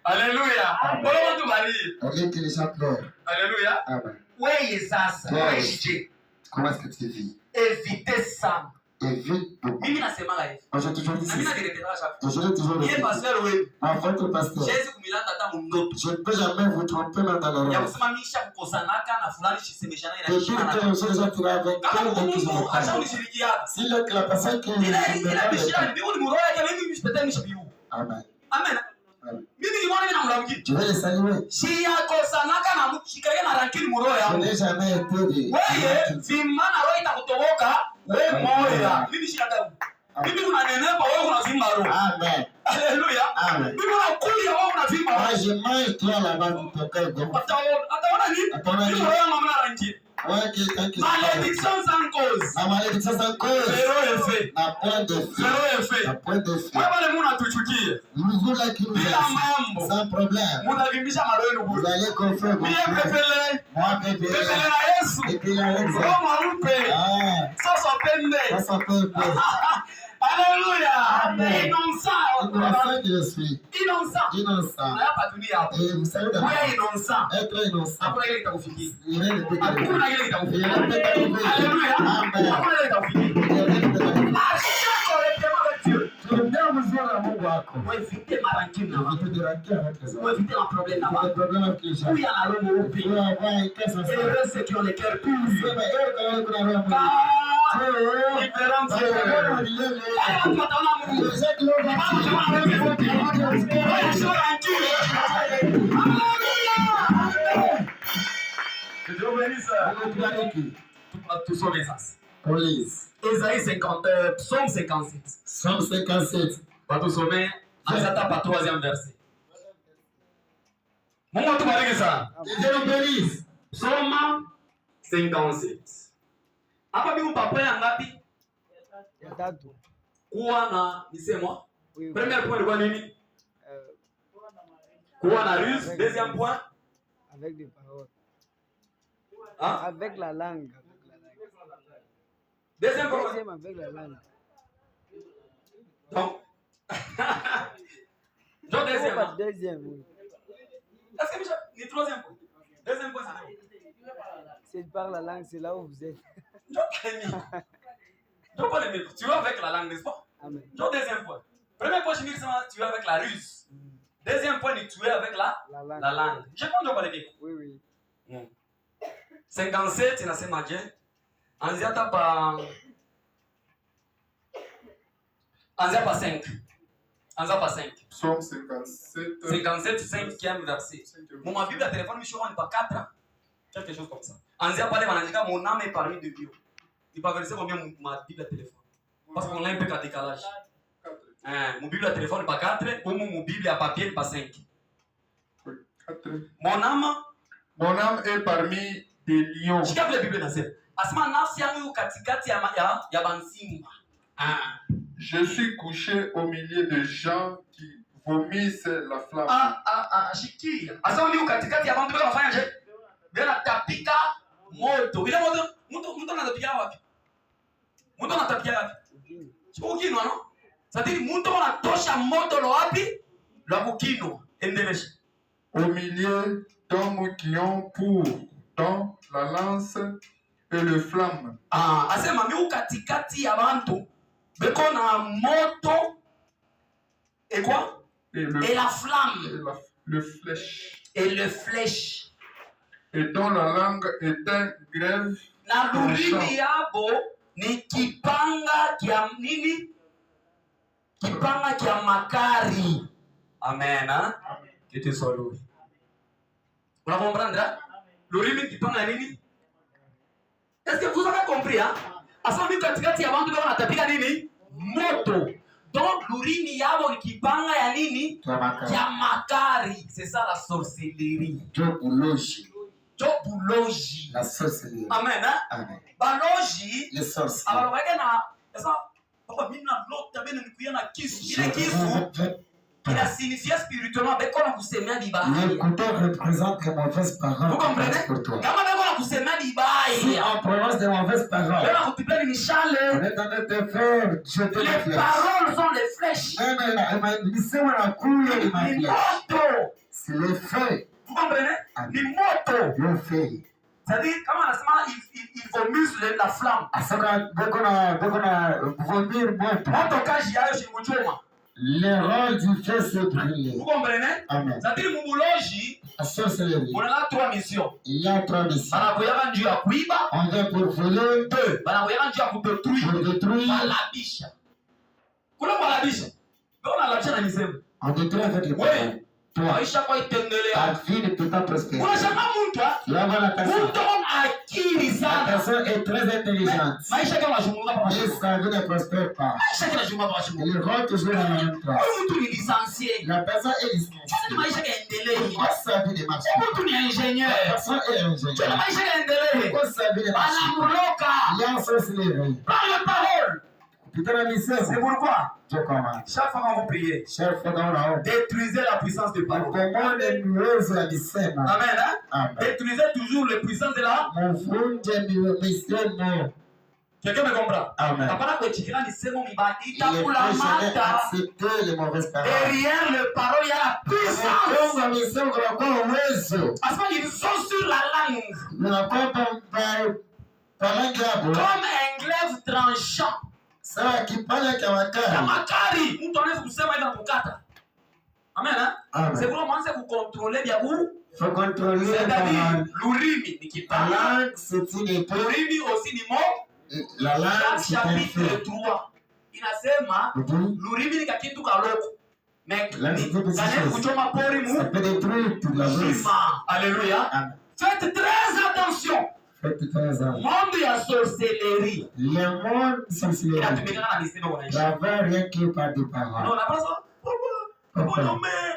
Alléluia. Ole watu barile. Ole que les gens pleurent. Alléluia. Amen. Wewe sasa, wewe comment est-ce que tu vis? Évitez ça. Évite beaucoup. Mimi nasema hivi. Moi j'ai toujours dit ça. Mimi nadirepeta chaque. Je l'ai toujours dit. Yeye pasteur wewe. Votre pasteur. Jésus kumilanda hata mndoto. Je ne peux jamais vous tromper dans la Ya rêve. kusimamisha kukosanaka na fulani shisemeshana ila Depuis que les gens qui l'avaient kama quand ils Mungu ont ashaunishirikiana. si la personne qui Ila bishira ni ni mroho yake mimi mshipetani mshabiu. Amen. Amen. Mimi ni mwana na mlamki. Je vais les saluer. Si yakosanaka na mshikaye na rankini mroho Je yangu. n'ai jamais été de. Wewe vimana roho itakutoboka wewe moyo. Mimi shida damu. Mimi unanenepa wewe unavimba roho. Amen. Alléluia. Amen. Mimi unakulia wewe unavimba roho. Moi je mange toi là-bas tu te cœur comme. Ataona nini? Ataona nini? Mimi roho yangu mna rankini. Ouais qui tant que Malédiction sans cause. la malédiction sans cause. Zéro effet. La point de feu. Zéro effet. La point de feu. Wewe wale mnatuchukia. Nous là qui nous Bila mambo. sans problème. Mnavimbisha maroho yenu Vous bure. allez confirmer. Mie pepele. Moi bébé. Pepele na Yesu. Et puis la reine. Roho mweupe. Ah. Sasa pembe. Ça s'appelle quoi? Alléluia. Amen. Innocent. Innocent que je suis. Innocent. Innocent. Na hapa dunia hapo. Et vous savez dans Wewe innocent. être innocent. Hakuna ile itakufikia. Il est le péché. Hakuna ile itakufikia. Amen. Alléluia. Hakuna ile itakufikia. Marche correctement avec Dieu. Tembea mzuri na Mungu wako. Éviter ma rancune là-bas. Évite de raquer avec les autres. Éviter ma problème Évite là-bas. de problème avec les gens. Où il y a la robe au Tu pays. vas avoir un cœur sincère. Heureux ceux qui ont le cœur pur. Sema quand kuna roho Mungu. Ah, différence. Watu wataona Mungu. Watu wataona Mungu. Sio rancune. Alléluia. Que Dieu bénisse. Tusome sasa. Police. Isaïe 50, Psaume 57. Psalm 57. Watusome anza hapa 3e verset. Mungu atubariki sana. Dieu nous bénisse. Psaume 57. Hapa bibi papa ya ngapi? Ya tatu. Kuwa na nisema. Oui. Premier point ilikuwa nini? Kuwa na ruse. Deuxième point. Avec des paroles. Hein? Avec la langue. Deuxième point. Deuxième avec la langue. Donc. Donc deuxième. Pas deuxième, oui. Est-ce que Michel, ni troisième point? Deuxième point c'est quoi? C'est par la langue, c'est là où vous êtes. Donc pas les mêmes. Tu vas avec la langue, n'est-ce pas? Amen. Donc deuxième point. Premier point, tu es avec la ruse. Deuxième point, tu es avec la langue. Je comprends pas les mêmes. Oui, oui. 57 inasema je? Anzia hapa Anzia pa 5. Anzia pa 5. Psaume 57. 57, 5e verset. Mon Bible à téléphone, je suis pas 4. Quelque chose comme ça. Anzia pale wanaandika mon âme est parmi de Dieu. Il pas verser combien ma Bible à téléphone. Parce qu'on a un peu de décalage. Mon Bible à téléphone pas 4, ou mon Bible à papier pas 5. 4. Mon âme est parmi des lions. Je la Bible dans cette. Asma nafsi yangu katikati ya bansimba. Je suis couché au milieu de gens qui vomissent la flamme. Shikia. Asma mimi katikati ya bantu beka wafanya je? Bena tapika moto. Ile moto, mtu anatapika wapi? Mtu anatapika wapi? Ukinwa no? C'est-à-dire mtu anatosha moto lo wapi? Lo kukinwa. Endelesha. Au milieu d'hommes qui ont pour dans la lance et le flamme. Asema mimi katikati ya bantu beko na moto et quoi? Et la flamme. Le flèche. Et le flèche. Et dont la langue est un grève. Na lulimi yabo ni kipanga kia nini? Kipanga kia makari. Amen. Que tu sois loué. Vous la comprendre? Lulimi kipanga nini? Est-ce que vous avez compris? Asa mimi katikati ya bantu bwana atapika nini? Moto. Donc lulimi yabo ni kipanga ya nini? Ya makari. C'est ça la sorcellerie. Jobologie. Jobologie. La sorcellerie. Amen. Amen. Balogie. Les sorciers. Alors regarde ça. Papa mina l'autre bene nikuya na kisu. Ile kisu il a signifié spirituellement avec quoi on kusemea bibaya. Le couteau représente les mauvaises paroles. Vous comprenez? Kama beko na kusemea bibaya. Si on prononce des mauvaises paroles, Beko kutipia ni mishale. on est en train de faire jeter les Les flèches. paroles sont les flèches. C'est le feu. Vous comprenez? Ni moto. Le feu. C'est-à-dire comment il vomisse la flamme. Moto kaji yayo shimuchoma. Le rôle du feu se brûler. Vous comprenez? Amen. C'est-à-dire mubuloji. La sorcellerie. On a 3 missions. Il y a 3 missions. Banakoyaka njuu ya kuiba. On vient pour voler. 2. Banakoyaka njuu ya kudetruire. Pour détruire. Balabisha. Kuna balabisha. Ndio unalabisha na misemo. On détruit avec le feu. Maisha kwa itendelea. Ta vie ne peut pas prospérer. Unashangaa mtu Là, la personne. mtu ana akili La sana. personne est très intelligente. Maisha kama unazunguka kwa Et mashuka. sa vie ne prospère pas. Maisha kama unazunguka kwa mashuka. Il rentre toujours à la même place. Huyu mtu ni licencié. La personne est Sasa licenciée. ni maisha yaendelee. Pourquoi sa vie ne marche Huyu pas? mtu ni La ingénieur. personne est Sasa ingénieure. maisha yaendelee. Pourquoi sa vie ne marche pas? Anamuloka. Il y a une sorcellerie. Par la parole. Putain, la mission. C'est pourquoi Je commence. chaque fois quand vous priez, Chef, dans la honte. détruisez la puissance de On parole. commande une nueuse à l'issème. Amen. Hein? Amen. Détruisez toujours la puissance de la. Mon frère, je mission. Quelqu'un me comprend? Amen. Hapana kuchikira ni semo mibaya. Les Itakula pécheurs mata. accepter les mauvaises paroles. Derrière le parole, il y a la puissance. Mungu amesema kunakuwa uwezo. Parce qu'ils sont sur la langue. Unakuwa palangi hapo. Comme un glaive tranchant. Sawa kipanya cha makari. Kama makari, mtu anaweza kusema hivi anakukata. Amen. Hein? Amen. C'est pour mwanze kucontrôler bien où. Faut contrôler la C'est-à-dire, langue. l'urimi ni La kipanga. langue, c'est une épreuve. L'urimi aussi ni mot. La langue, Jacques c'est un chapitre fait. 3 inasema l'urimi ni kakitu kaloko. Mais kanaweza kuchoma pori Ça mu. peut détruire toute la vie. Shima. Alléluia. Amen. Faites très attention. Faites très attention. Monde ya sorcellerie. Le monde sorcellerie. Inatumikana na misemo kwa naishi. N'avait rien que par des paroles. Non, napasa. Pourquoi? Non mais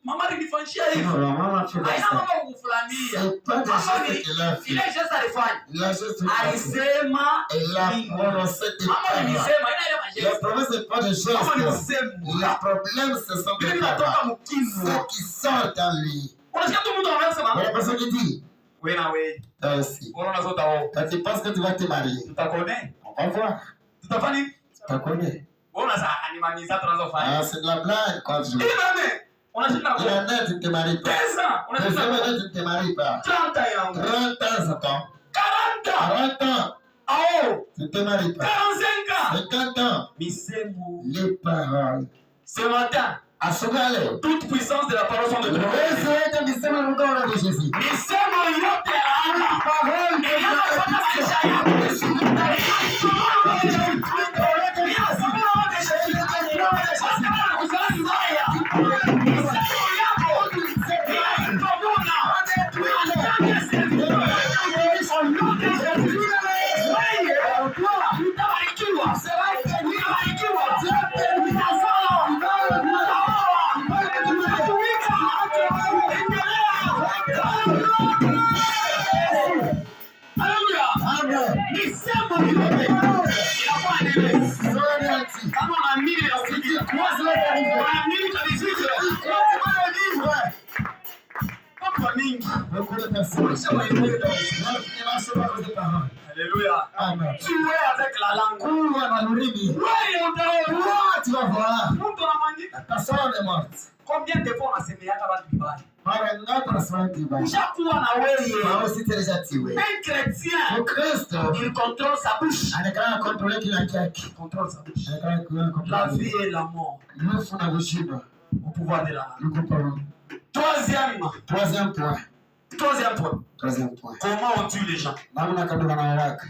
mama alinifanyia hivi. Non, la maman fait Haina ça. mama kukufulania. C'est pas des Mama choses ni qu'il a fait. ile geste alifanya. Il a juste fait. Alisema Il a prononcé des mama paroles. nilisema ina ile Le majeste. problème, c'est pas des Mama choses. nilisema. Le problème, ce sont Vile des vinatoka paroles. mkivu. Ceux qui sortent en lui. Unasikia tu mtu anasema, Il y a la personne qui dit, wewe na wewe. toi aussi, Unaona zote wao. quand tu penses que tu vas te marier, Tutakone. on va voir. Tutafanya nini? Tu te connais. Wewe unasema animaniza tunazofanya. Ah, c'est de la blague quand tu Ile nani? Unashinda il y kwa en a, tu ne te maries pas. pesa. Les Unashinda hommes, kwa tu ne te maries pas. 30 yangu. 30 ans, ça tombe. 40. 40 ans, Ao. tu ne te maries pas. 45 ans. 50 ans, Misemo. les paroles. Ce matin, À ce gars-là, toute puissance de la parole sont de toi. de Misemo, nous avons de Jésus. Misemo yote ana. Parole de Inafanya maisha yako. Inafanya maisha yako. mingi. Beaucoup de personnes. Ne marchent pas avec les paroles. Alléluia. Amen. Tu es avec la langue. Kuwa na lurimi. Tu vas voir. La personne est morte. Combien de fois on a semé à la vibaya? Mara ngapi unasema vibaya? Ushakuwa na wewe. Wao sitelejatiwe. Un chrétien. Le Christ, Il contrôle sa bouche. anakaa contrôler kila kitu. Contrôle sa bouche. Anakaa La contrôler. vie et la mort. Nufu na kushiba. Au pouvoir de la langue. Yuko pamoja. Troisième point. Troisième point. Comment on tue les gens? Namna kama wanawake.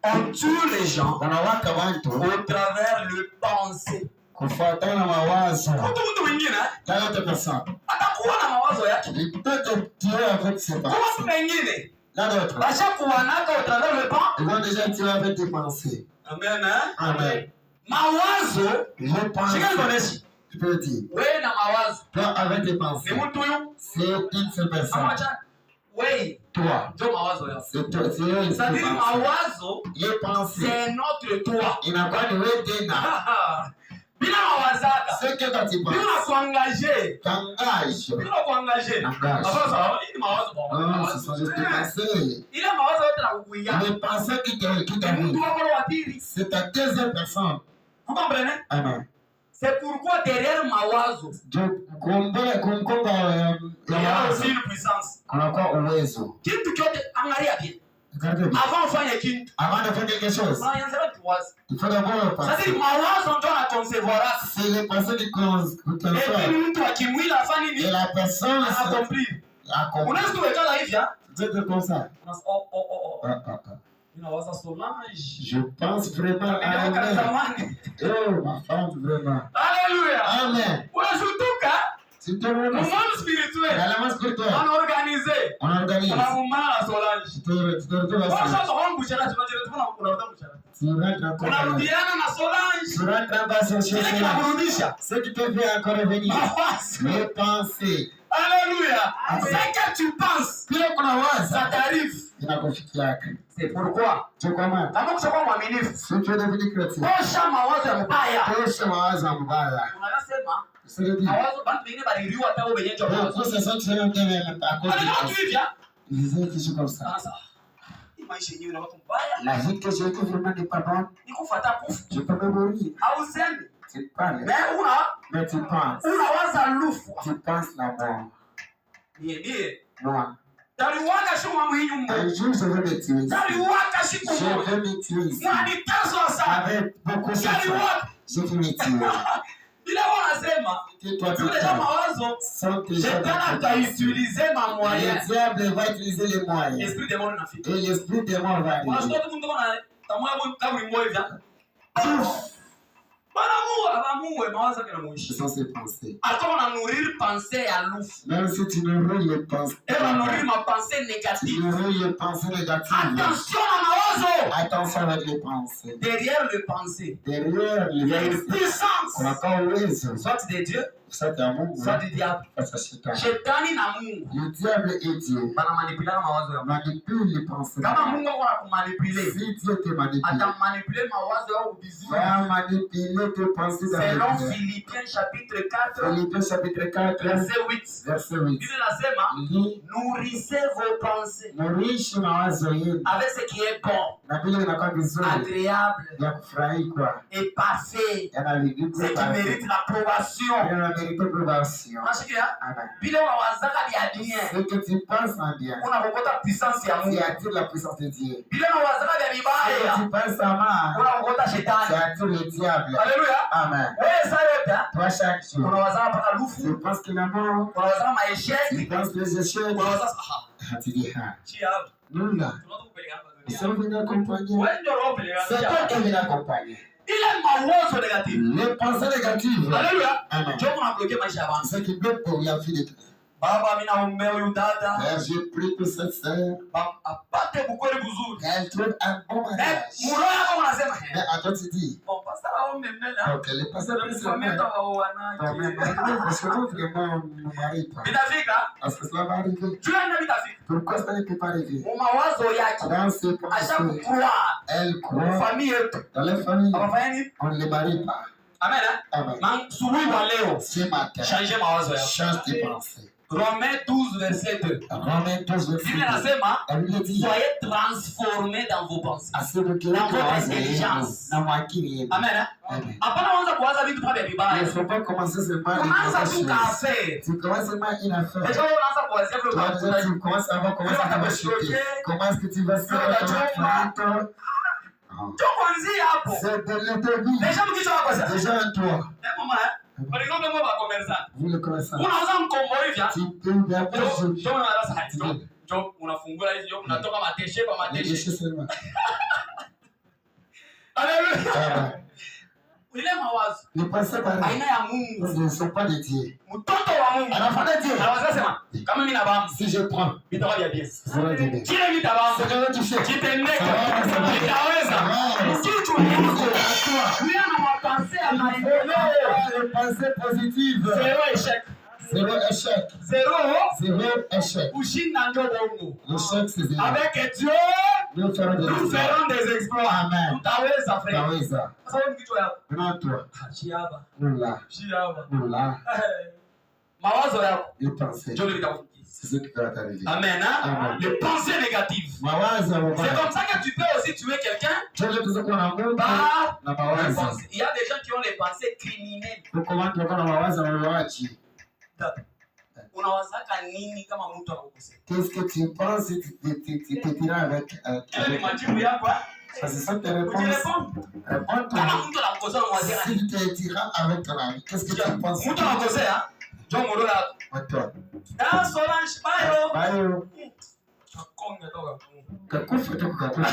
On tue les gens Wanawake watu au travers le pensée. kufuatana na mawazo. Mtu mwingine Yote personne. atakuwa na mawazo yake. Il peut te tuer avec ses Kwa pensées. mtu mwingine Là d'autres. ashakuwa nako au travers le pensée. Ils vont déjà tuer avec tes pensées. Amen. Hein? Amen. Mawazo Je pense. shika nikoneshi. Tu peux dire. Wewe na mawazo. Toi avec tes Ni pensées. mtu huyu. C'est une seule personne. Amacha. Wewe Toi. ndio mawazo yako. C'est toi. C'est une seule C'est-à-dire pensée. mawazo Les pensées. c'est notre toi. Inakuwa ni wewe tena. Bila mawazaka. Ce que toi tu penses. Bila kuangaje. T'engages. Bila kuangaje. Engage. Sasa hii ni mawazo kwa Non, ce sont juste tes pensées. ile mawazo yote na kukuia. Les pensées qui t'arrivent. Mtu wako wa pili. C'est ta deuxième personne. Vous comprenez? Amen. C'est pourquoi derrière mawazo, Kumkumba il y a aussi une puissance. kunakuwa uwezo. Kitu chote angalia bien. Avant ufanye kitu. Avant de faire quelque chose, Unaanza kuwaza. il faut d'abord Sasa penser. mawazo ndio na concevoir. C'est les pensées qui Et fait. puis mtu akimwili afanye Et nini? la personne Accomplir. accomplit. Unaweza kuwekala hivi ah? C'est comme ça. Oh. Ah, ah, ah. Ninawaza Solange. Je pense vraiment à Ndio elle. zamani. Oh, ma femme, vraiment. Alléluia. Amen. Unashutuka C'est tout le monde. monde spirituel. Dans la masse spirituelle, On organise. on organise. Unamumbana na Solange. Tu te retrouves à Washa ça. tohon bushara tunajira tuna unarudia bushara. Tu rentres encore. Unarudiana na Solange. Tu rentres en bas sur Kile chez kinakurudisha. ce qui te fait encore revenir. Mawazo. Les pensées. Alléluia. Ce que tu penses, Pia kuna waza ça t'arrive. inakufikiaka. C'est pourquoi. Tu comprends? Kama kushakuwa mwaminifu. Si tu es devenu chrétien, Osha mawazo ya mbaya. tosha mawazo mbaya. Unasema C'est-à-dire, mawazo bantu wengine baliliwa hata wewe wenyewe mawazo. pour ces autres semaines, à cause Wanaona de tu hivi ah. ils disaient qu'ils sont comme ça. Sasa. Hii maisha yenyewe na watu mbaya. La vie que j'ai été vraiment n'est pas bonne. Ni kufuata kufu. Je peux me mourir. Au semi. Tu parles, Mais mais tu penses. unawaza lufu. Tu penses la mort. Niye. Moi, Taliwaka shuma muhinyu mbo. un jour, je vais me tuer. Taliwaka shiku Je mbo. vais me tuer ici. Mwani teso sana. Avec beaucoup de Taliwaka. je vais me tuer. Bila wanasema. Et toi, tu Tuleja mawazo. sans que Shetani atautilize ma moyen. le diable va utiliser les moyens. Esprit de mort nafika. Et l'esprit des morts va arriver. Unasikia tu mtu kana tamoya mwe kama ni moyo vya. Bana muwe mawazo kana Ce muishi. sont ses pensées. Atakuwa na nourrir pensée ya lufu. Même si tu nourris les pensées, Eva nourrir ma pensée tu négative. nourris les pensées négatives. Attention à mawazo. Attention avec les pensées. Derrière le pensée, Derrière il y a les une pensées, puissance. on a pas uwezo. Soit de Dieu, Ça, c'est amour. soit du diable. Face à Satan. Shetani na Mungu Le diable et Dieu bana manipulana mawazo ya Mungu. manipulent les pensées. Kama Mungu akona kumanipule, Si Dieu te manipule, atamanipule mawazo yao vizuri. va manipuler tes pensées dans Selon le cœur. Philippiens chapitre 4, Philippiens chapitre 4, verset 8. verset 8. Bible nasema, Li, nourrissez vos pensées murishi mawazo yenu. avec ce qui est bon, Na vile inakuwa vizuri agréable ya kufurahi kwa et parfait, yanavigika ce qui mérite l'approbation. yanamérite approbation. Unashikia? Amen. Vile unawazaka vya bien, Ce que tu penses en bien, unakokota puissance ya tu Mungu. attires la puissance de Dieu. Vile unawazaka vya Ce que vibaya, tu penses en mal, unakokota tu shetani. attires le diable. Haleluya. Amen. Wewe sasa yote Toi, chaque jour, unawazaka mpaka lufu, tu penses qu'il est mort, unawazaka tu maesheki, penses les échecs, unawazaka tu dis, ah, chia hapo. nous là, Tunataka kupelekana kwa nous dunia. sommes venus accompagner. Wewe ndio roho C'est toi pelekana. qui es venu accompagner. Ile mawazo negative. Les pensées négatives, Haleluya. Amen. Njoo kunabloke maisha ya watu. ce qui bloque pour la vie de toi. Baba, mimi naombea huyu dada Père, je prie pour cette sœur apate bukweli buzuri. qu'elle trouve un bon Eh, mariage. muroho yako unasema Mais à toi, tu dis, bon, pastor aombe mnene. ok, les pasteurs plus le Mfameta faire. wa Quand même, wanawake. parce que nous, vraiment, nous marie pas. Vitafika. Parce que cela va arriver. Juu ya nini vitafika? Pourquoi ça ne peut pas arriver? Mu mawazo yake. Dans ces Acha pensées, kukua. elle croit Famille yetu. dans les familles, Abafanya nini? on ne les marie pas. Amen. Amen. Na subuhi wa leo Ce matin, change mawazo yako. change tes pensées. Romains 12 verset 2. Romains 12 verset 2. Bible inasema Biblia dit soyez transformés dans vos pensées. asibukira Dans votre mawazo intelligence. na mwakili yenu. Amen. Amen. Hapana anza kuwaza vitu vya Il ne vibaya. faut pas commencer seulement à Unaanza faire tu des choses. kafe. Tu commences seulement une affaire. Déjà unaanza kuwazia vile Toi déjà unataka. tu commences à voir comment ça va chuter. Comment est-ce que tu vas se faire. Kuanzia hapo. C'est de l'interdit. Déjà mkicho wako sasa. Déjà en toi. Mama, par exemple moi ba commerçant. Vous le connaissez. Unauza mkombo hivi. Tu peux bien Ndio unarasa hati. Ndio unafungula hivi unatoka mateshe pa les mateshe. déchets seulement. Alléluia. Ile mawazo. Ne pensez pas. Aina ya Mungu. Ils ne sont pas de Dieu. Mtoto wa Mungu. Anafanya Dieu. Anaweza sema kama mimi na bamu. Si je prends, Vitakuwa vya bien. ça va t'aider. Kile mimi tabamu. C'est que tu fais. Kitendeke. Sawa. Nitaweza. Kitu yako. Mimi na mapenzi ya maendeleo. Les pensées positives. Zero échec. Zéro échec. Zero échec. kushinda ndio bongo. L'échec, c'est zéro. Avec Dieu, Nous ferons des nous exploits. ferons des exploits. Amen. Utaweza frère. Taweza. Sasa wewe kitu yako. Maintenant, toi. Chiaba. Oula. Chiaba. Oula. Mawazo yako. Les pensées. Ndio vitakufikia. C'est ce qui va t'arriver. Amen. Hein? Amen. Les pensées négatives. Mawazo C'est mabaya. comme ça que tu peux aussi tuer quelqu'un Chochote tulichokuwa na Mungu par na les mawazo. pensées. Il y a des gens qui ont les pensées criminelles. Huko watu wako na mawazo ya mauaji. Unawazaka nini kama mtu anakukosea? Qu'est-ce que tu penses tu te tiras avec Ile ni majibu yako. Ça, c'est ça tes réponses. Ujireponde. Réponds-toi. Kama mtu anakukosea unamwazia Si nini? tu te tiras avec ton ami, qu'est-ce que tu penses? Mtu anakukosea, njoo mdola. Toi. Ah, Solange, bayo. Bayo. Kakonga toka. Kakufa tu kakufa.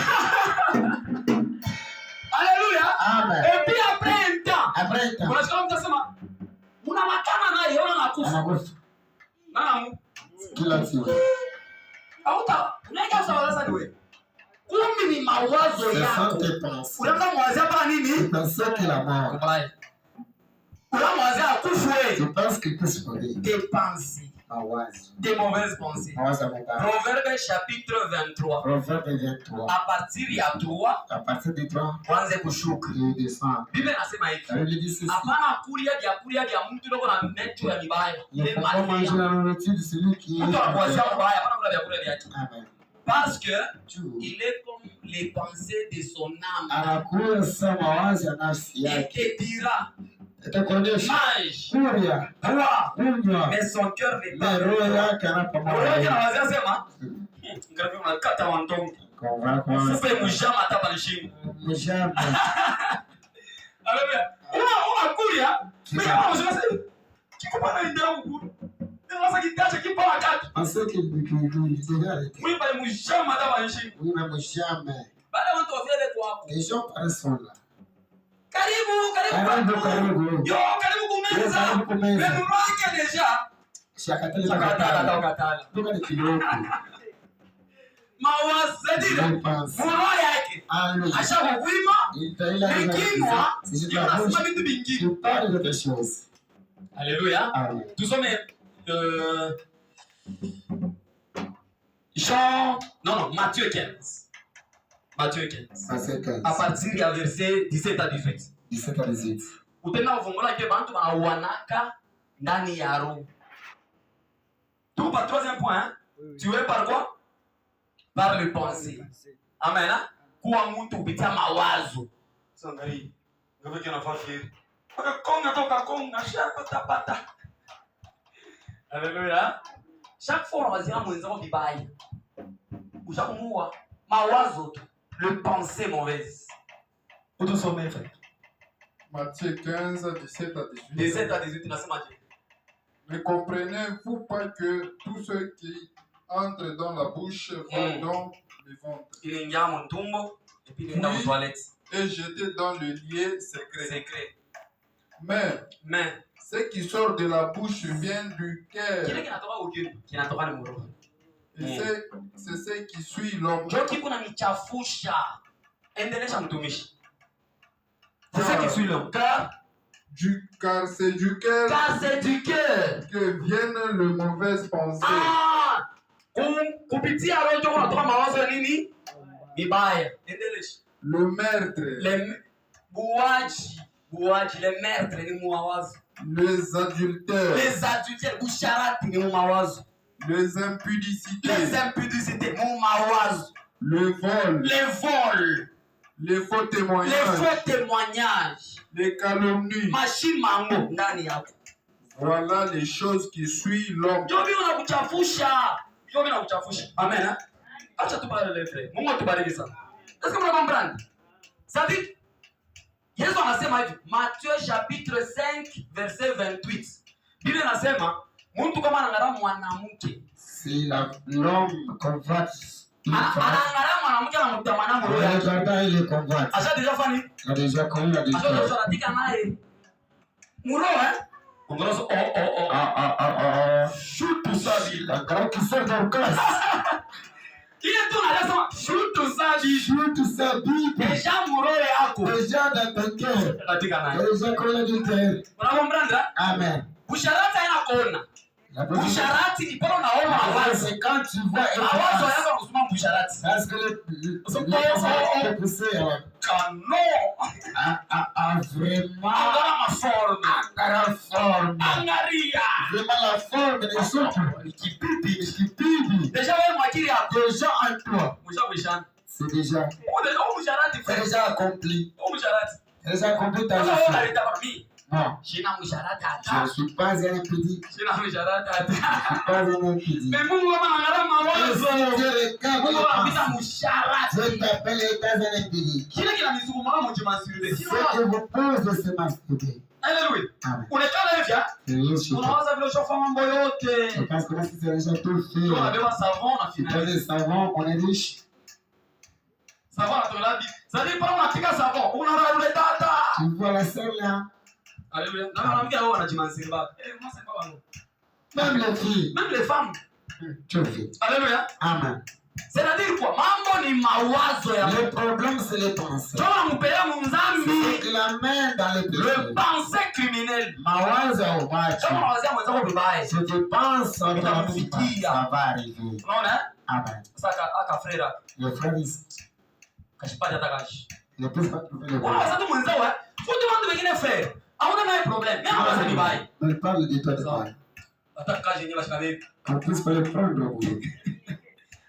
Alléluia. Amen. Et puis après un temps, Après ça, unasikia mtu anasema una makana naye ona nakufa. anakufa. Nani? Kila siku. Hauta, unaika sawa sasa ni wewe. Kumbe ni mawazo Ce yako. sont tes pensées. Unaanza mwazia hapa nini? Tu penses que la mort. Mbaya. Unaanza akufa Tu penses que tout se pourrit. tes pensées, Mawazo. tes mauvaises pensées. Mawazo mabaya. Proverbe chapitre 23. Proverbe 23. À partir ya 3 À partir de 3, uanze kushuka. il descend. Biblia inasema La hivi. Bible dit ceci. Hapana kulia vya mtu ndio na necho ya mibaya. Il ne Ile faut pas manger mali. la nourriture de celui qui est. Mtu anakuwazia mbaya, hapana kula vyakula vyake. Amen. Parce que Tu. il est comme les pensées de son âme. Anakuwa sa mawazo ya nafsi Il yake. te dira, Itakuonyesha mange, kuria, bois, kunywa, mais son cœur n'est na pas. roho yake anapomwona Roho yake yeye. anawazia sema, ngapi unakata wandongo. Ufupe mjama hata balishimo. Mjama. Haleluya. Una kulia, mimi kama unasema kiko bana ndio kukuru. Ndio sasa kitacha kipo wakati. Pensez qu'il déjà arrêté. Mimi pale mjama hata balishimo. Oui, même jamais. Baada watu wafele kwako. Les gens sont là. Karibu. Karibu. Yo, karibu kumeza. Karibu kumeza. Menu wake deja. Shakatale Katala. Toka ni kidogo. Mawazadira. Je pense. Muro yake. Amen. Ashakukwima. Itaila Ikimwa. c'est juste Ndio la nasema bouche. vitu vingi. Tu parles d'autre chose. Alléluia. Amen. Tusome Jean, non, Matthieu 15. Matthieu 15. Verset 15. À partir du verset 17 à 18. 17 à 18. Utenda uvungola ke bantu wanaka ndani ya roho. Tout par troisième point, hein? Tu es par quoi? Par le pensée. Amen. Hein? Kuwa mtu kupitia mawazo. Sangali. Ngave kina fakiri. Konga toka konga shaka tapata. Alléluia. Chaque fois on va dire mwenzako vibaya. Ushakumua mawazo tu. Le pensée mauvaise. Utusomee frère. Matthieu 15, 17 à 18. 17 à 18 nasema je. Ne comprenez-vous pas que tout ce qui entre dans la bouche va dans le ventre Inaingia mtumbo et puis inaenda kwa toilette. et jeté dans le lieu secret. Secret. Mais ce qui sort de la bouche vient du cœur. Kile kinatoka ukini, kinatoka ni mroho. Et c'est ce qui suit l'homme. Njoo kipo na michafusha. Endelesha mtumishi. C'est ça qui suit l'homme. Car c'est du cœur que viennent les mauvaises pensées. Ah! Kupitia roho njoo unatoka mawazo ya nini? Mibaya. Endelesha. Le meurtre, Le buaji, Uaji, les meurtres ni mawazo. Les adultères. Les adultères, usharati ni mawazo. Les impudicités. Les impudicités, mawazo. Le vol. Les vols. Les faux témoignages. Les faux témoignages. Les calomnies. Mashimango ndani yako. Voilà les choses qui suivent l'homme. Jobi unakuchafusha. Jobi unakuchafusha. Amen. Acha tubale le frère. Mungu atubariki sana. Est-ce que vous comprenez? Ça dit Yesu anasema hivi, Matthieu chapitre 5 verset 28. Biblia inasema mtu kama anaangalia mwanamke, si l'homme convoite anaangalia mwanamke anamtamani roho yake. Regarda ile convoite. Acha déjà fani. A déjà connu la Acha discussion. tunatika naye. Muro Ongoroso Shoot to Sabi. Encore qui sort dans le cas. Ile tu unasema shoot to Sabi. Shoot to Sabi. Deja muro yako. Déjà dans ton cœur. Tunatika naye. Déjà connu du cœur. Unaombranda? Amen. Usharati haina kuona. Usharati ni pale unaona mawazo. C'est quand tu vois mawazo yako kusema usharati. Parce que le poussé Kano. Vraiment. Angara maforme. Angara forme. Angaria. Vraiment la forme des autres. Kipibi. Déjà wewe mwakili yako. Déjà en toi. Mushabishana. C'est déjà. Usharati C'est déjà accompli. Usharati. C'est déjà accompli ta vie. Non. Je ne suis pas un impédique. Je ne suis pas un impédique. Mais Mungu kama angalia mawazo. Je t'appelle état un impédique. Kile kinanisukumana mjimasiride. Ce que vous pose de se masturber. Alléluia. Unakaa hivi? Unawaza vile ushofa mambo yote. Je pense que là c'est déjà tout fait. Unabeba savon na Tu prends le savon, on est riche. Savon na toladi. Sasa pale unatika savon, unarudi ule tata. Tu vois la selle là? Alléluia. Na mwanamke wao anajimansiri baba. Unasema baba. Même les filles. Même les femmes. Tu fais. Alléluia. Amen. C'est-à-dire quoi? Mambo ni mawazo ya. Le problème c'est les pensées. Toa mpelea mzambi. C'est que la main dans les péchés. Le pensée criminel. Mawazo ya ubachi. Kama unawazia mwenzako vibaya. Si tu penses ça va arriver. Unaona? Amen. Sasa aka frère. Le frère is. Kashipata atakashi. Ne peut pas trouver le bon. Unawaza tu mwenzao eh? Futi watu wengine frère. Hauna naye problème. Mimi nawaza vibaya. On parle de toi de toi. Atakaje nyewe shikabe. En plus pour le prendre au boulot.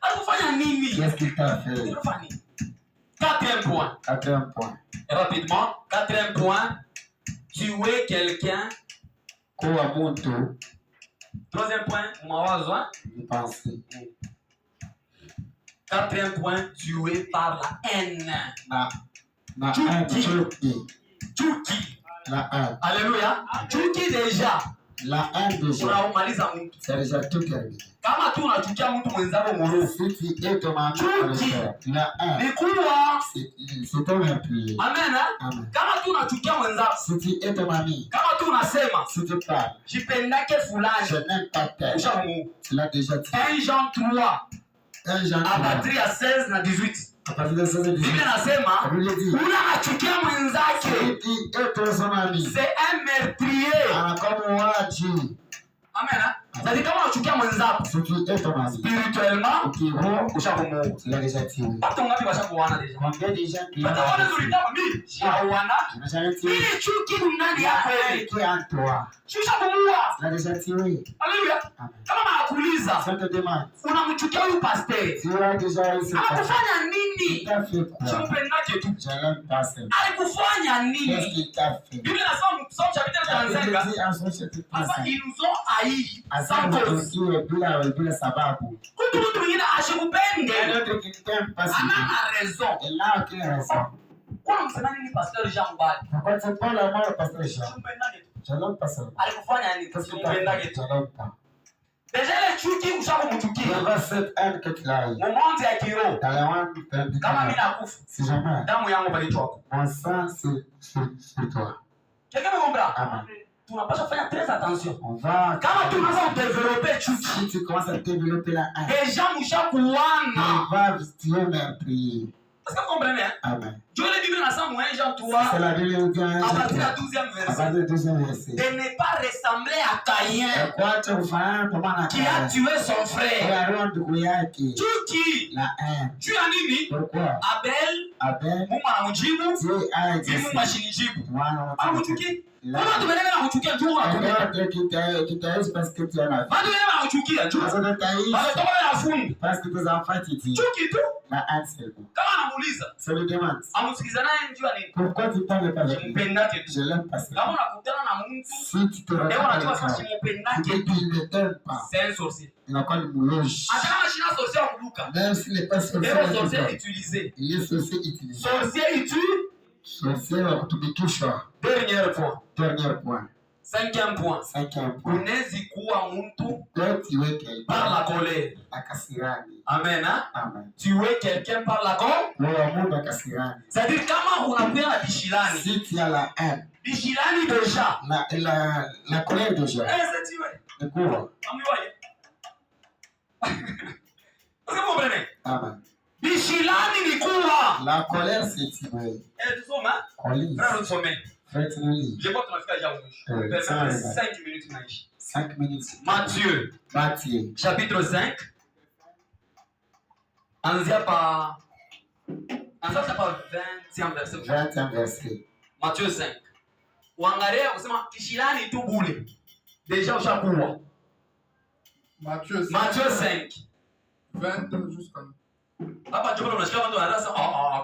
Alikufanya nini? Qu'est-ce qu'il t'a fait? Quatrième point. Quatrième point. Rapidement. Quatrième point. Tuer quelqu'un. Kwa mtu. Troisième point. Mawazo. Ni pensée. Quatrième point. Tuer par la haine. Na chuki. Chuki. La haine. Alléluia. Chuki déjà. La haine déjà. Unaumaliza mtu. C'est déjà tout terminé. Kama tu unachukia mtu mwenzako moroho. Si tu es ton ami, la haine. Ni kuwa. C'est un implie. Amen. Amen. Kama tu unachukia mwenzako. Si tu es ton ami. Kama tu unasema. Si tu parles. Jipendake fulani. Je n'aime pas tel. Ushamu. Tu l'as déjà dit. 1 Jean 3. 1 Jean 3. À partir ya 16 na 18. À partir de 16 et 18. Biblia nasema. Unachukia mwenzake. Si tu es ton ami. C'est un meurtrier. Anakuwa muuaji. Amen. C'est-à-dire kama unachukia mwenzako. Si tu es ton ami. Spirituellement. Ushamuua. Tu l'as déjà tué. Watu ngapi washakuana deja? Combien de gens qui Wataona zulitaka mimi. Shawana. Ili chuki ndani yako wewe. Qui en toi? Shusha kumuua. Tu l'as déjà tué. Alléluia. Kama anakuuliza. Ça te demande. Unamchukia huyu pastor. Tu as déjà réussi. Anakufanya nini? Il t'a fait quoi? Simpendake tu. Je l'aime pas ça. Alikufanya Qu'est-ce nini? qu'il t'a fait? Biblia inasema Psalm chapitre 35. dit en son chapitre Sasa 35. ils nous ont haïs sans Asante cause. ukiwe bila sababu. Mtu mwingine ashikupende. L'autre qui t'aime pas si Ana raison. il n'a aucune raison. Kwa msema nini pastor Jean Mbali? Pourquoi tu parles à moi le pasteur Jean? Simpendake tu. Je l'aime pas ça. Alikufanya nini? Qu'est-ce qu'il t'a Simpendake fait? tu. Je l'aime pas. Deja ile chuki Il y ushakumchukia. aura cette haine que tu as eu. Moment ya kiroho. Dans la honte, Kama mimi nakufa. si jamais, Damu yangu bali choko. mon sang sur toi. Quelqu'un me comprend? Amen. Tunapaswa fanya très attention. On va. Kama tunaanza kudeveloper chuki. Si tu commences à développer la haine, Deja mshakuana. tu vas tuer meurtrier. Est-ce que vous comprenez? Amen. Dieu le Bible dans Samuel Jean C'est 3 la Bible qui dit à partir de la 12e à verset. partir du 12e verset. De ne pas ressembler à Caïn Kwa cha kufanana kwa maana qui a tué son frère. ya roho ndugu yake. Chuki. La haine. Tu as nini? Pourquoi? Abel Abel, Mungu anamjibu, Dieu a ili Mungu exaucé. ashinijibu. Mwana Hakuchuki. La- Kama tumelele na kuchukia juu unatumia. qui t'aise parce que tu en as. Watu wengi wanakuchukia juu. Parce que t'haïs, Wanatoka na fundi. parce que tes enfants te disent. Chuki tu. La haine, c'est bon. Kama anamuuliza, Ça lui demande. amsikiza naye njua nini? Pourquoi tu parles pas avec lui? Simpendake tu. Je l'aime pas. C'est Kama unakutana na mtu, si tu te leo retrouves unajua avec sasa toi, simpendake tu dis qu'il ne t'aime pas. c'est un sorcier. Il n'a pas de mouloge. Hata kama shina sorcier wa kuduka. Même s'il n'est pas sorcier, Leo sorcier utilisé. il est sorcier utilisé. Sorcier utilise. Sorcier wa kutumikishwa. Dernier point. Dernier point. 5e point. 5e point. Unawezi kuwa mtu Toi, tu es quelqu'un par la colère. akasirani. Amen. Hein? Amen. Tu es quelqu'un par la colère. Moyo Mungu akasirani. C'est-à-dire kama unakuwa na bishilani. Si tu as la haine, Bishilani deja. la colère déjà. C'est tu es. C'est quoi? Amiwaye. Est-ce que vous comprenez? Amen. Bishilani ni kuwa. La colère, c'est tuer. Tusome, hein? Colise. Frère, tusome. Faites le lit. Je vois tunafika déjà au mwisho. Ça va. 5 minutes tunaishi. 5 minutes. Matthieu, Matthieu. chapitre 5. Anzia pa 20e verset. 20e verset. Matthieu 5. Uangalie kusema kishilani tu bule. Deja ushakuwa. Matthieu 5, Matthieu 5. 20 jusqu'à... Hapa ndipo unasikia watu wanarasa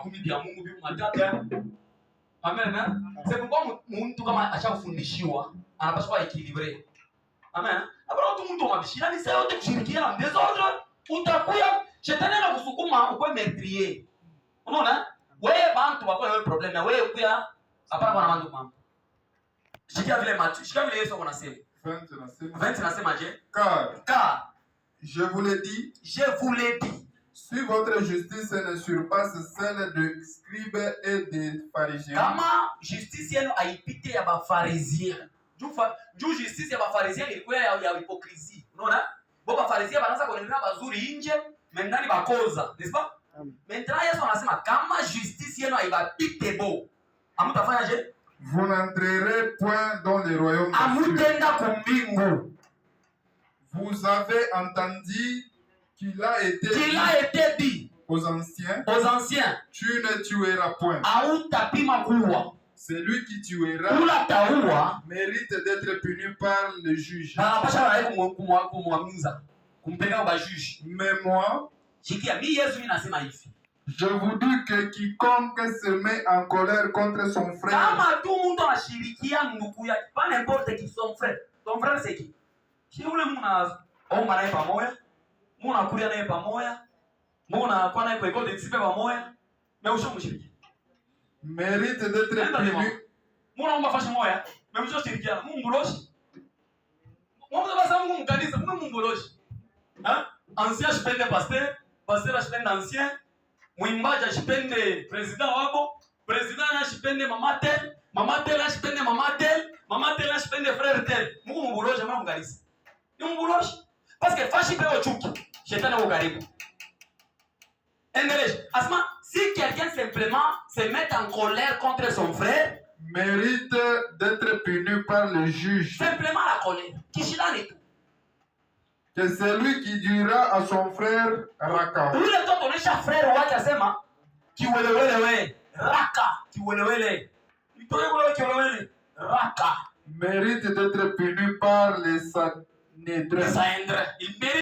kumi vya Mungu vya matata. Amen. C'est pourquoi mtu kama ashafundishiwa anapaswa equilibre. Amen. Hapa watu mtu mabishirani sasa yote kushirikiana desordre utakuya shetani anakusukuma ukwe metrier. Unaona? Wewe bantu wako na problem na wewe kuya hapa kwa bantu mama. Shikia vile Matthieu, shikia vile Yesu anasema. 20 nasema je? Car je vous l'ai dit, si votre justice ne surpasse celle de scribes et des pharisiens, kama justice yenu haipite ya bafarisien. Juu justice ya bafarisien ilikuwa ya hypocrisie. Unaona? Bo bafarisien banaanza kuonekana bazuri nje, ndani bakoza. N'est-ce pas? Maintenant Yesu anasema kama justice yenu haipite bo, amutafanya je? vous n'entrerez point dans le royaume de Dieu. Amutenda kumbingu. Vous avez entendu qu'il a été dit aux anciens, tu ne tueras point. Celui qui tuera mérite d'être puni par le juge. Mais moi, je vous dis que quiconque se met en colère contre son frère, munakulia naye pamoja, munakuwa naye kwa école de disciples pamoja, mais ushamshiriki. Mérite d'être puni. Munaomba fashi moja, mais mshashirikiana. Mungu loshi. Mungu basa Mungu mkanisa, Mungu loshi. Hein? Ancien ashipende pasteur, pasteur ashipende ancien, mwimbaji ashipende president wako, president ashipende mama tel ashipende mama tel ashipende frère tel. Mungu loshi mama mkanisa. Ni Mungu loshi. Parce que fashi pewa chuki. Shetani au karibu. Endelèche. Asma, si quelqu'un simplement se met en colère contre son frère, mérite d'être puni par le juge. Simplement la colère. Kishilani tout. Que celui qui dira à son frère Raka. Ule mtoto onesha frère wake asema kiwelewele Raka, kiwelewele. Mtoto yule kiwelewele Raka. Mérite d'être puni par les Sanhédrin. Il mérite